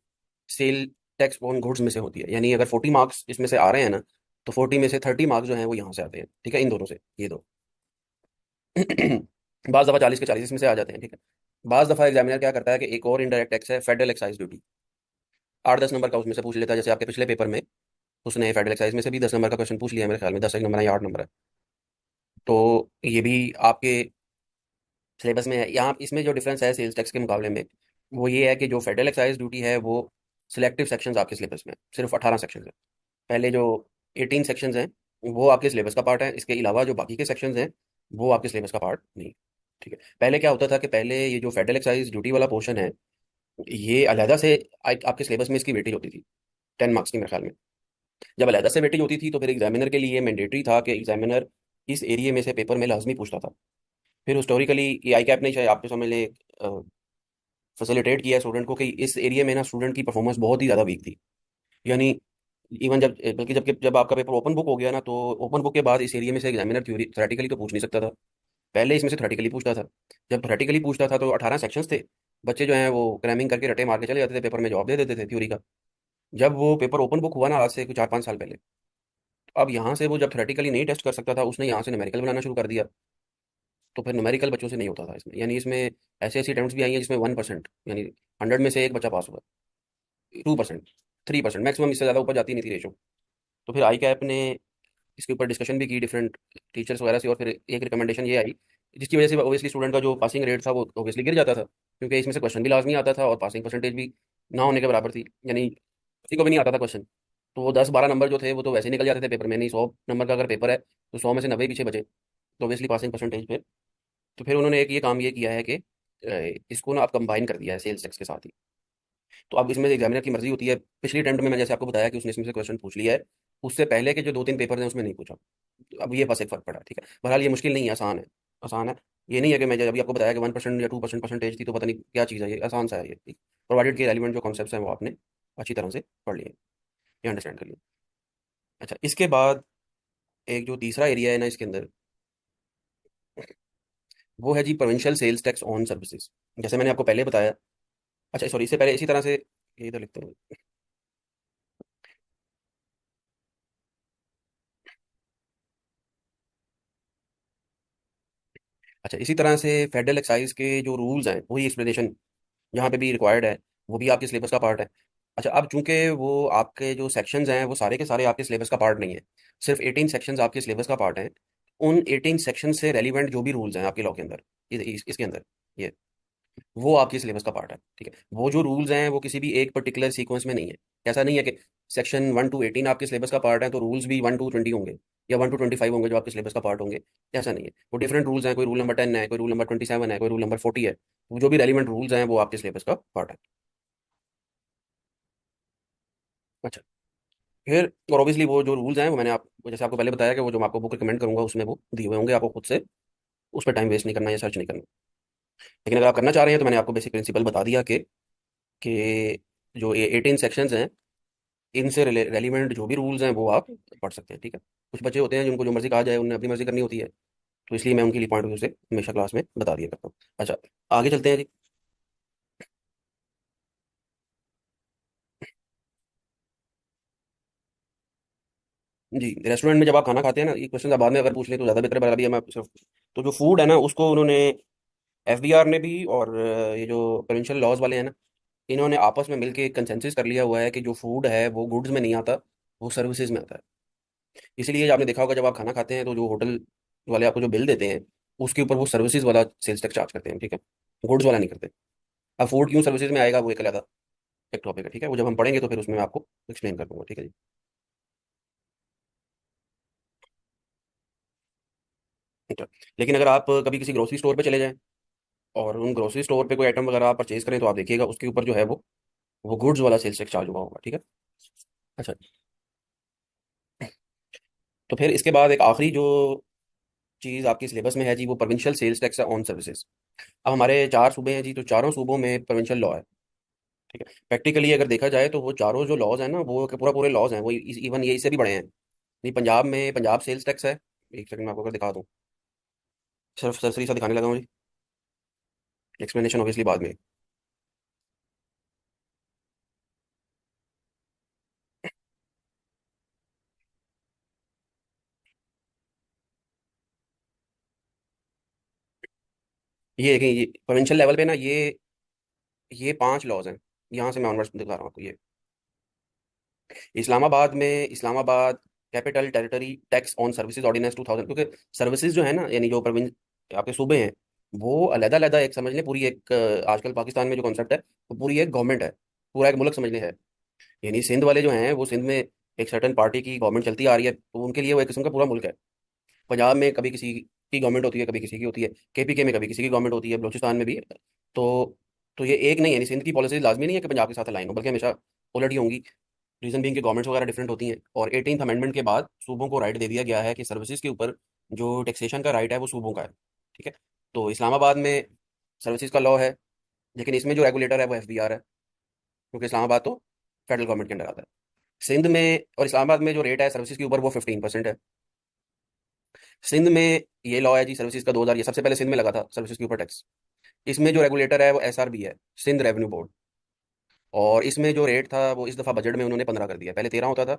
सेल टैक्स ऑन गुड्स में से होती है। यानी अगर 40 मार्क्स इसमें से आ रहे हैं ना, तो 40 में से 30 मार्क्स जो हैं वो यहाँ से आते हैं, ठीक है, इन दोनों से, ये दो। बाज़ दफ़ा 40 के 40 इसमें से आ जाते हैं, ठीक है। बाज़ दफ़ा एग्जामिनर क्या करता है कि एक और इनडायरेक्ट टैक्स है फेडरल एक्साइज ड्यूटी, 8-10 नंबर का उसमें से पूछ लेता है। जैसे आपके पिछले पेपर में उसने फेडरल एक्साइज में से भी 10 नंबर का क्वेश्चन पूछ लिया, मेरे ख्याल में 10 एक नंबर है या 8 नंबर है। तो ये भी आपके सिलेबस में है। यहाँ इसमें जो डिफरेंस है सेल्स टैक्स के मुकाबले में, वो ये है कि जो फेडरल एक्साइज ड्यूटी है वो सिलेक्टिव सेक्शंस आपके सिलेबस में सिर्फ 18 सेक्शंस हैं। पहले जो 18 सेक्शंस हैं वो आपके सिलेबस का पार्ट है, इसके अलावा जो बाकी के सेक्शंस हैं वो आपके सिलेबस का पार्ट नहीं, ठीक है। पहले क्या होता था कि पहले ये जो फेडरल एक्साइज ड्यूटी वाला पोर्शन है, ये अलहदा से आपके सिलेबस में इसकी वेटेज होती थी 10 मार्क्स की, मेरे ख्याल में। जब अलहदा से वेटेज होती थी तो फिर एग्जामिनर के लिए मैंडेटरी था कि एग्जामिनर इस एरिया में से पेपर में लाजमी पूछता था। फिर हिस्टोरिकली ये आई कैप ने शायद आपके समझ लें फैसिलिटेट किया स्टूडेंट को कि इस एरिया में ना स्टूडेंट की परफॉर्मेंस बहुत ही ज़्यादा वीक थी। यानी इवन जब बल्कि जब आपका पेपर ओपन बुक हो गया ना, तो ओपन बुक के बाद इस एरिया में से एग्जामिनर थ्योरी थ्योरेटिकली तो पूछ नहीं सकता था। पहले इसमें से थ्योरेटिकली पूछता था। जब थ्योरेटिकली पूछता था तो 18 सेक्शंस थे। बच्चे जो हैं वो क्रैमिंग करके रटे मार के चले जाते थे, पेपर में जवाब दे देते थे थ्योरी का। जब वो पेपर ओपन बुक हुआ ना, आज से कुछ 4-5 साल पहले, तो अब यहाँ से वो जब थ्योरेटिकली नहीं टेस्ट कर सकता था, उसने यहाँ से न्यूमेरिकल बनाना शुरू कर दिया। तो फिर न्यूमेरिकल बच्चों से नहीं होता था इसमें, यानी इसमें ऐसी ऐसी अटेम्प्ट्स भी आई हैं जिसमें 1%, यानी 100 में से एक बच्चा पास हुआ, 2%, 3%, मैक्सिमम इससे ज़्यादा ऊपर जाती नहीं थी रेशो। तो फिर आई कैप ने इसके ऊपर डिस्कशन भी की डिफरेंट टीचर्स वगैरह से, और फिर एक रिकमेंडेशन ये आई जिसकी वजह से ऑब्वियसली स्टूडेंट का जो पासिंग रेट था वो ऑब्वियसली गिर जाता था, क्योंकि इसमें से क्वेश्चन भी लाजमी आता था और पासिंग परसेंटेज भी ना होने के बराबर थी, यानी किसी को भी नहीं आता था क्वेश्चन। तो वो 10-12 नंबर जो थे वो तो वैसे ही निकल जाते थे पेपर में। नहीं, 100 नंबर का अगर पेपर है तो 100 में से 90 पीछे बचे, तो ऑब्वियसली पासिंग परसेंटेज पे। तो फिर उन्होंने एक ये काम ये किया है कि इसको ना आप कंबाइन कर दिया है सेल्स टैक्स के साथ ही। तो अब इसमें एग्जामिनर की मर्जी होती है। पिछली अटेम्प्ट में मैं जैसे आपको बताया कि उसने इसमें से क्वेश्चन पूछ लिया है, उससे पहले के जो 2-3 पेपर हैं उसमें नहीं पूछा। तो अब ये बस एक फर्क पड़ा, ठीक है। बहरहाल ये मुश्किल नहीं है, आसान है। आसान है। ये नहीं है कि मैं जब अभी आपको बताया कि 1% या 2% परसेंटेज थी तो पता नहीं क्या चीज़ है, ये आसान सा है ये, प्रोवाइडेड के एलिमेंट जो कॉन्सेप्ट्स हैं वो आपने अच्छी तरह से पढ़ लिए, ये अंडरस्टैंड कर लिया। अच्छा, इसके बाद एक जो तीसरा एरिया है ना इसके अंदर, वो है जी provincial sales tax on services, जैसे मैंने आपको पहले बताया। अच्छा सॉरी, इससे पहले इसी तरह से ये इधर लिखते हैं। अच्छा, इसी तरह से फेडरल एक्साइज के जो रूल्स हैं वही एक्सप्लेनेशन यहाँ पे भी रिक्वायर्ड है, वो भी आपके सिलेबस का पार्ट है। अच्छा, अब चूंकि वो आपके जो सेक्शंस हैं वो सारे के सारे आपके सिलेबस का पार्ट नहीं है, सिर्फ 18 सेक्शंस आपके सिलेबस का पार्ट हैं। उन 18 सेक्शन से रेलिवेंट जो भी रूल्स हैं आपके लॉ के अंदर, इसके अंदर, ये वो आपके सिलेबस का पार्ट है। ठीक है, वो जो रूल्स हैं वो किसी भी एक पर्टिकुलर सीक्वेंस में नहीं है। ऐसा नहीं है कि सेक्शन 1 to 18 आपके सिलेबस का पार्ट है तो रूल्स भी 1 to 20 होंगे या 1 to 25 होंगे जो आपके सिलेबस का पार्ट होंगे। ऐसा नहीं है, वो डिफरेंट रूल्स हैं, कोई रूल नंबर 10 है, कोई रूल नंबर 27 है, कोई रूल नंबर 40 है। वो जो भी रेलिवेंट रूल्स हैं वो आपके सिलेबस का पार्ट है। अच्छा, फिर और ऑब्वियसली वो जो रूल्स हैं वो मैंने आप जैसे आपको पहले बताया कि वो जो मैं आपको बुक रिकमेंड करूंगा उसमें वो दिए हुए होंगे, आपको खुद से उस पर टाइम वेस्ट नहीं करना या सर्च नहीं करना। लेकिन अगर आप करना चाह रहे हैं तो मैंने आपको बेसिक प्रिंसिपल बता दिया कि जो ये 18 सेक्शंस हैं इनसे रेलिवेंट जो भी रूल्स हैं वो आप पढ़ सकते हैं। ठीक है, कुछ बच्चे होते हैं जिनको जो मर्जी कहा जाए उन्हें अपनी मर्जी करनी होती है, तो इसलिए मैं उनके लिए पॉइंट ऑफ व्यू से हमेशा क्लास में बता दिया करता हूँ। अच्छा, आगे चलते हैं जी। जी, रेस्टोरेंट में जब आप खाना खाते हैं ना, ये क्वेश्चन आप बाद में अगर पूछ लें तो ज़्यादा बेहतर है, पर अभी मैं सिर्फ तो जो फूड है ना उसको उन्होंने एफबीआर ने भी और ये जो प्रोविंशियल लॉज वाले हैं ना, इन्होंने आपस में मिलके एक कंसेंसस कर लिया हुआ है कि जो फूड है वो गुड्स में नहीं आता, वो सर्विसेज में आता है। इसीलिए आपने देखा होगा जब आप खाना खाते हैं तो जो होटल वाले आपको जो बिल देते हैं उसके ऊपर वो सर्विसेज वाला सेल्स टैक्स चार्ज करते हैं। ठीक है, गुड्स वाला नहीं करते। अब फूड क्यों सर्विसेज में आएगा वो एक अलग एक टॉपिक है। ठीक है, वो जब हम पढ़ेंगे तो फिर उसमें मैं आपको एक्सप्लेन कर दूंगा। ठीक है जी। अच्छा, लेकिन अगर आप कभी किसी ग्रोसरी स्टोर पे चले जाएं और उन ग्रोसरी स्टोर पे कोई आइटम वगैरह आप परचेज करें तो आप देखिएगा उसके ऊपर जो है वो गुड्स वाला सेल्स टैक्स चार्ज हुआ होगा। ठीक है। अच्छा, तो फिर इसके बाद एक आखिरी जो चीज़ आपकी सिलेबस में है जी वो प्रोविंशियल सेल्स टैक्स है ऑन सर्विसेज। अब हमारे 4 सूबे हैं जी, तो चारों सूबों में प्रोविंशियल लॉ है। ठीक है, प्रैक्टिकली अगर देखा जाए तो वो चारों जो लॉज हैं ना वो पूरा पूरे लॉज हैं वो इवन ये इससे भी बड़े हैं। नहीं, पंजाब में पंजाब सेल्स टैक्स है। एक सेकंड में आपको अगर दिखा दूँ, सिर्फ सरसरी सा दिखाने लगा हूँ जी, एक्सप्लेनेशन ऑब्वियसली बाद में। ये देखें, ये प्रोविंशियल लेवल पे ना ये 5 लॉज हैं। यहाँ से मैं ऑनवर्ड्स दिखा रहा हूँ आपको। ये Islamabad capital territory tax on services ordinance 2000, क्योंकि सर्विसेज जो है ना यानी जो प्रोविंस आपके सूबे हैं वो अलग अलग एक समझ लें पूरी एक आजकल पाकिस्तान में जो कॉन्सेप्ट है वो पूरी एक गवर्नमेंट है, पूरा एक मुल्क समझ लें है। यानी सिंध वाले जो हैं वो सिंध में एक सर्टन पार्टी की गवर्नमेंट चलती आ रही है तो उनके लिए वो एक किस्म का पूरा मुल्क है। पंजाब में कभी किसी की गवर्नमेंट होती है, कभी किसी की होती है, केपीके में कभी किसी की गवर्नमेंट होती है, बलोचिस्तान में भी। तो तो ये एक नहीं है, यानी सिंध की पॉलिसी लाजमी नहीं है कि पंजाब के साथ अलाइन हो, बल्कि हमेशा उलट ही होंगी। रीजन बीइंग कि गवर्नमेंट्स वगैरह डिफरेंट होती हैं और 18th अमेंडमेंट के बाद सूबों को राइट दे दिया गया है कि सर्विसेज के ऊपर जो टैक्सेशन का राइट है वो सूबों का है। ठीक है, तो इस्लामाबाद में सर्विसेज का लॉ है, लेकिन इसमें जो रेगुलेटर है वो एफबीआर है, क्योंकि इस्लामाबाद तो फेडरल गवर्नमेंट के अंडर आता है। सिंध में और इस्लामाबाद में जो रेट है सर्विसेज के ऊपर वो 15% है। सिंध में ये लॉ है जी सर्विसेज का 2000, ये सबसे पहले सिंध में लगा था सर्विसेज के ऊपर टैक्स। इसमें जो रेगुलेटर है वो एसआरबी है, सिंध रेवेन्यू बोर्ड। और इसमें जो रेट था वो इस दफ़ा बजट में उन्होंने 15 कर दिया, पहले 13 होता था,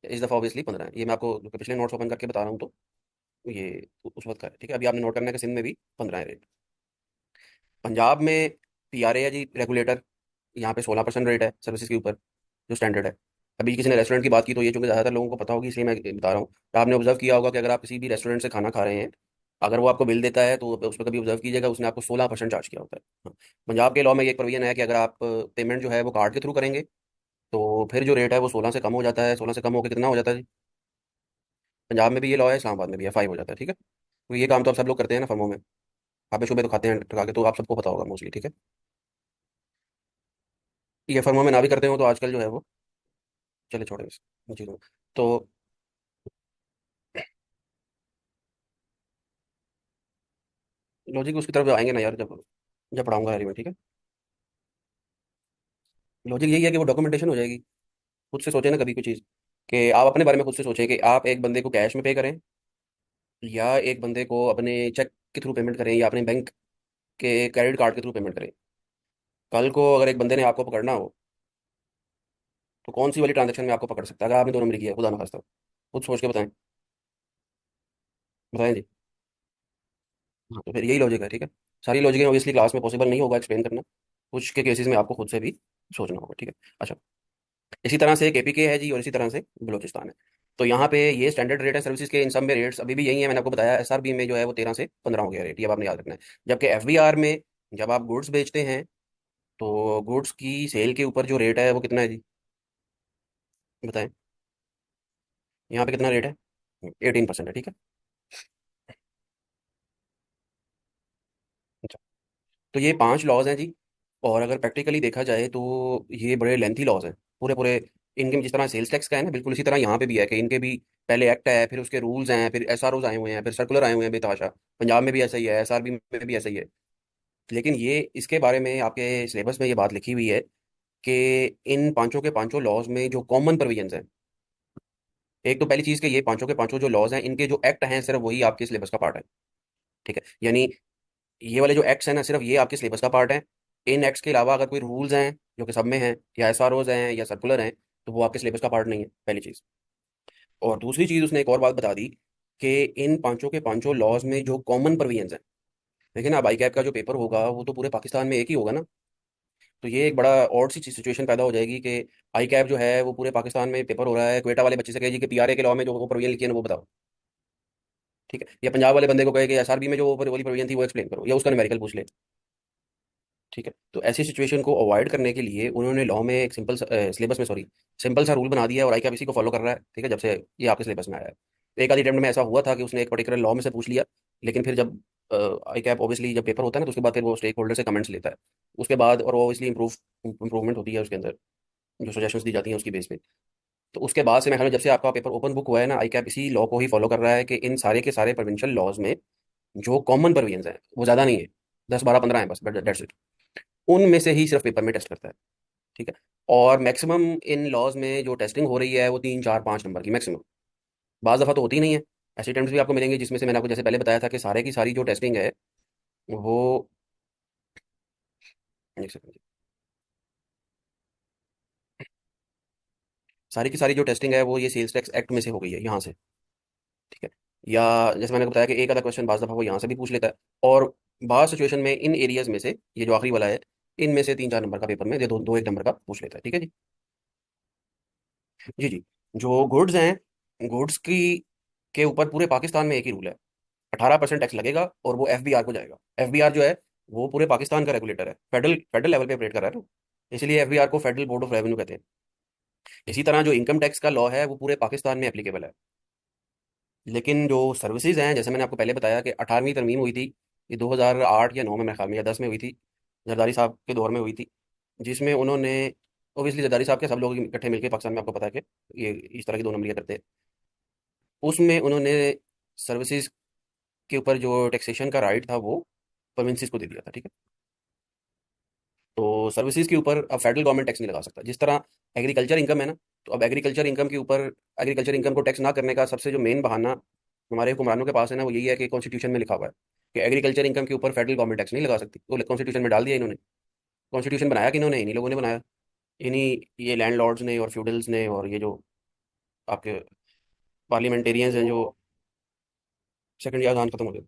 इस दफ़ा ऑब्वियसली 15 है। ये मैं आपको पिछले नोट्स ओपन करके बता रहा हूँ, तो ये उस वक्त का है। ठीक है, अभी आपने नोट करना है कि सिंध में भी 15 है रेट। पंजाब में पीआरए है जी रेगुलेटर, यहाँ पे 16% रेट है सर्विसेज के ऊपर जो स्टैंडर्ड है। अभी किसी ने रेस्टोरेंट की बात की तो ये चूंकि ज़्यादातर लोगों को पता होगी इसलिए मैं बता रहा हूँ। तो आपने ऑब्जर्व किया होगा कि अगर आप किसी भी रेस्टोरेंट से खाना खा रहे हैं, अगर वो आपको बिल देता है तो उस पर कभी ऑब्जर्व कीजिएगा उसने आपको 16% चार्ज किया होता है। हाँ, पंजाब के लॉ में ये एक प्रोविजन है कि अगर आप पेमेंट जो है वो कार्ड के थ्रू करेंगे तो फिर जो रेट है वो 16 से कम हो जाता है। 16 से कम होकर कितना हो जाता है जी? पंजाब में भी ये लॉ है, इस्लामाबाद में भी है, 5 हो जाता है। ठीक है, तो ये काम तो आप सब लोग करते हैं ना फर्मों में, आप शुबे तो खाते हैं टका के, तो आप सबको पता होगा मोस्टली। ठीक है, ये फर्मों में ना भी करते हो तो आजकल जो है वो चले छोड़े इस चीज़ों में। तो लॉजिक उसकी तरफ आएंगे ना यार जब जब पढ़ाऊंगा यार मैं। ठीक है, लॉजिक यही है कि वो डॉक्यूमेंटेशन हो जाएगी। खुद से सोचें ना कभी कोई चीज़, कि आप अपने बारे में खुद से सोचें कि आप एक बंदे को कैश में पे करें या एक बंदे को अपने चेक के थ्रू पेमेंट करें या अपने बैंक के क्रेडिट कार्ड के थ्रू पेमेंट करें। कल को अगर एक बंदे ने आपको पकड़ना हो तो कौन सी वाली ट्रांजेक्शन में आपको पकड़ सकता है अगर आपने 2 नंबर किया है, खुदा ना खास्ता। खुद सोच के बताएं, बताएं जी। हाँ, तो फिर यही लॉजिक है। ठीक है, सारी लॉजिक ऑब्वियसली क्लास में पॉसिबल नहीं होगा एक्सप्लेन करना, कुछ के केसेस में आपको खुद से भी सोचना होगा। ठीक है, अच्छा, इसी तरह से एक एपीके है जी और इसी तरह से बलोचिस्तान है। तो यहाँ पे ये स्टैंडर्ड रेट है सर्विसेज के, इन सब में रेट्स अभी भी यही है। मैंने आपको बताया एसआरबी में जो है वो 13 से 15 हो गया रेट, ये आपने याद रखना है। जबकि एफबीआर में जब आप गुड्स बेचते हैं तो गुड्स की सेल के ऊपर जो रेट है वो कितना है जी, बताएं। यहाँ पे कितना रेट है? 18% है, ठीक है। अच्छा, तो ये 5 लॉज हैं जी। और अगर प्रैक्टिकली देखा जाए तो ये बड़े लेंथी लॉज हैं। पूरे पूरे इनके जिस तरह सेल्स टैक्स का है ना, बिल्कुल इसी तरह यहाँ पे भी है कि इनके भी पहले एक्ट है, फिर उसके रूल्स हैं, फिर एसआरओज आए हुए हैं, फिर सर्कुलर आए हुए हैं बेतहाशा। पंजाब में भी ऐसा ही है, एसआरबी में भी ऐसा ही है। लेकिन ये इसके बारे में आपके सिलेबस में ये बात लिखी हुई है कि इन पांचों के पांचों लॉज में जो कॉमन प्रोविजंस हैं, एक तो पहली चीज़ कि ये पांचों के पांचों जो लॉज हैं इनके जो एक्ट हैं सिर्फ वही आपके सिलेबस का पार्ट है, ठीक है। यानी ये वाले जो एक्ट्स हैं ना सिर्फ ये आपके सिलेबस का पार्ट है। इन एक्ट्स के अलावा अगर कोई रूल्स हैं जो कि सब में हैं, या एसआरओज हैं या सर्कुलर हैं, तो वो आपके सिलेबस का पार्ट नहीं है, पहली चीज़। और दूसरी चीज़ उसने एक और बात बता दी कि इन पांचों के पांचों लॉज में जो कॉमन प्रोविजंस हैं, देखिए ना, अब आई कैप का जो पेपर होगा वो तो पूरे पाकिस्तान में एक ही होगा ना। तो ये एक बड़ा ऑड सी सिचुएशन पैदा हो जाएगी कि आई कैप जो है वो पूरे पाकिस्तान में पेपर हो रहा है, क्वेटा वाले बच्चे से कहे जी कि पीआरए के लॉ में जो वो प्रोविजन लिखी है ना वो बताओ, ठीक है। या पंजाब वाले बंदे को कहे कि एसआरबी में जो वो वाली प्रोविजन थी वो एक्सप्लेन करो, या उसका न्यूमेरिकल पूछ ले, ठीक है। तो ऐसी सिचुएशन को अवॉइड करने के लिए उन्होंने लॉ में एक सिंपल सिलेबस में, सॉरी, सिंपल सा रूल बना दिया है, और आई कैप इसी को फॉलो कर रहा है, ठीक है, जब से ये आपके सिलेबस में आया है। तो एक आधी अटेम्प्ट में ऐसा हुआ था कि उसने एक पर्टिकुलर लॉ में से पूछ लिया, लेकिन फिर जब आई कैप ऑब्वियसली जब पेपर होता है ना तो उसके बाद फिर वो स्टेक होल्डर से कमेंट्स लेता है उसके बाद, और वो ऑब्वियसली इंप्रूवमेंट होती है उसके अंदर, जो सजेशंस दी जाती हैं उसकी बेस पे। तो उसके बाद से मैं ख्याल में जब से आपका पेपर ओपन बुक हुआ है ना, आई कैप इसी लॉ को ही फॉलो कर रहा है कि इन सारे के सारे प्रोविंशियल लॉज में जो कॉमन प्रोविजंस हैं वो ज़्यादा नहीं है, 10 12 15 हैं बस, बट दैट्स इट। उनमें से ही सिर्फ पेपर में टेस्ट करता है, ठीक है। और मैक्सिमम इन लॉज में जो टेस्टिंग हो रही है वो 3 4 5 नंबर की मैक्सिमम, बाज़ दफ़ा तो होती नहीं है। ऐसे अटेम्प्ट भी आपको मिलेंगे जिसमें से मैंने आपको जैसे पहले बताया था कि सारे की सारी जो टेस्टिंग है वो, एक सेकंड, सारी की सारी जो टेस्टिंग है वो ये सेल्स टैक्स एक्ट में से हो गई है यहाँ से, ठीक है। या जैसे मैंने बताया कि एक आधा क्वेश्चन बाज़ दफ़ा वो यहाँ से भी पूछ लेता है। और बाज़ सिचुएशन में इन एरियाज में से ये जो आखिरी वाला है, इनमें से 3 4 नंबर का पेपर में ये दो दो एक नंबर का पूछ लेता है, ठीक है जी। जी जी। जो गुड्स हैं, गुड्स की के ऊपर पूरे पाकिस्तान में एक ही रूल है, 18% टैक्स लगेगा और वो एफबीआर को जाएगा। एफबीआर जो है वो पूरे पाकिस्तान का रेगुलेटर है, फेडरल फेडरल लेवल पे ऑपरेट कर रहा है ना, इसलिए एफबीआर को फेडरल बोर्ड ऑफ रेवेन्यू कहते हैं। इसी तरह जो इनकम टैक्स का लॉ है वो पूरे पाकिस्तान में एप्लीकेबल है। लेकिन जो सर्विसेज हैं, जैसे मैंने आपको पहले बताया कि 18वीं तरमीम हुई थी, ये 2008 या 9 में मेरे ख्याल में, या 10 में हुई थी, जरदारी साहब के दौर में हुई थी, जिसमें उन्होंने, ओबियसली जरदारी साहब के सब लोग इकट्ठे मिलकर पाकिस्तान में, आपको पता है कि ये इस तरह की 2 नंबरियाँ करते हैं। उसमें उन्होंने सर्विसेज के ऊपर जो टैक्सेशन का राइट था वो प्रोविंसेस को दे दिया था, ठीक है। तो सर्विसेज के ऊपर अब फेडरल गवर्नमेंट टैक्स नहीं लगा सकता, जिस तरह एग्रीकल्चर इनकम है ना, तो अब एग्रीकल्चर इनकम के ऊपर, एग्रीकल्चर इनकम को टैक्स ना करने का सबसे जो मेन बहाना हमारे हुक्मरानों के पास है ना, वो यही है कि कॉन्स्टिट्यूशन में लिखा हुआ है कि एग्रीकल्चर इनकम के ऊपर फेडरल गवर्नमेंट टैक्स नहीं लगा सकती। वो कॉन्स्टिट्यूशन में डाल दिया इन्होंने। कॉन्स्टिट्यूशन बनाया कि इन्होंने, इन्हीं लोगों ने बनाया, इन्हीं ये लैंडलॉर्ड्स ने और फ्यूडल्स ने, और ये जो आपके पार्लियामेंटेरियंस हैं जो, सेकंड या खत्म हो गया।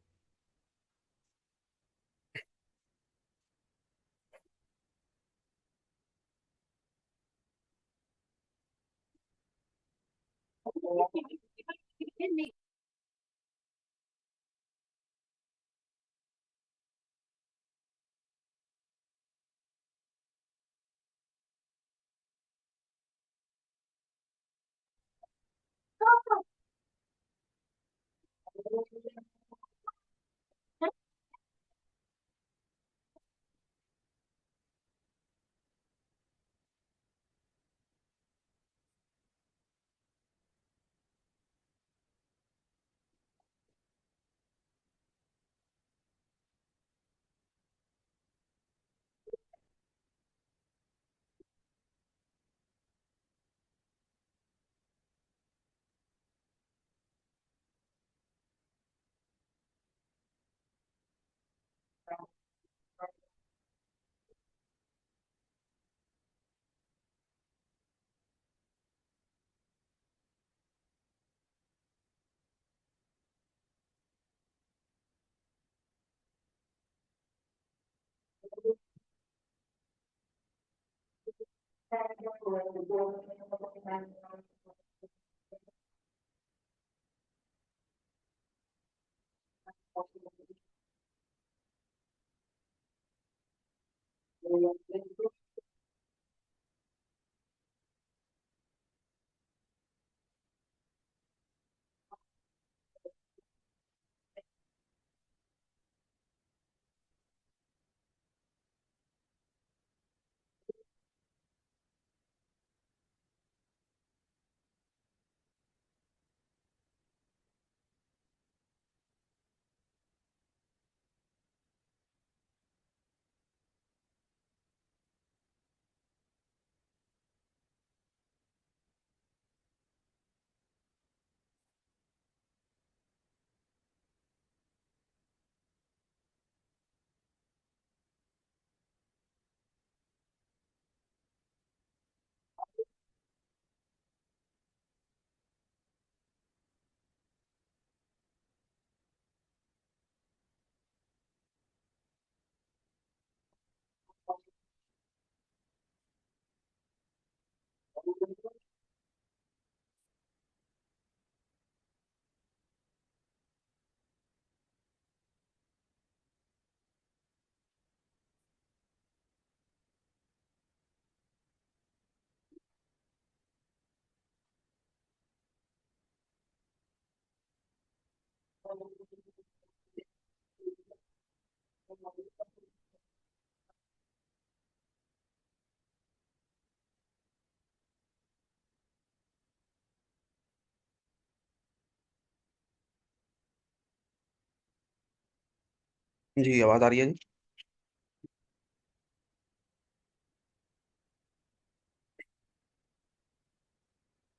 जी आवाज़ आ रही है जी।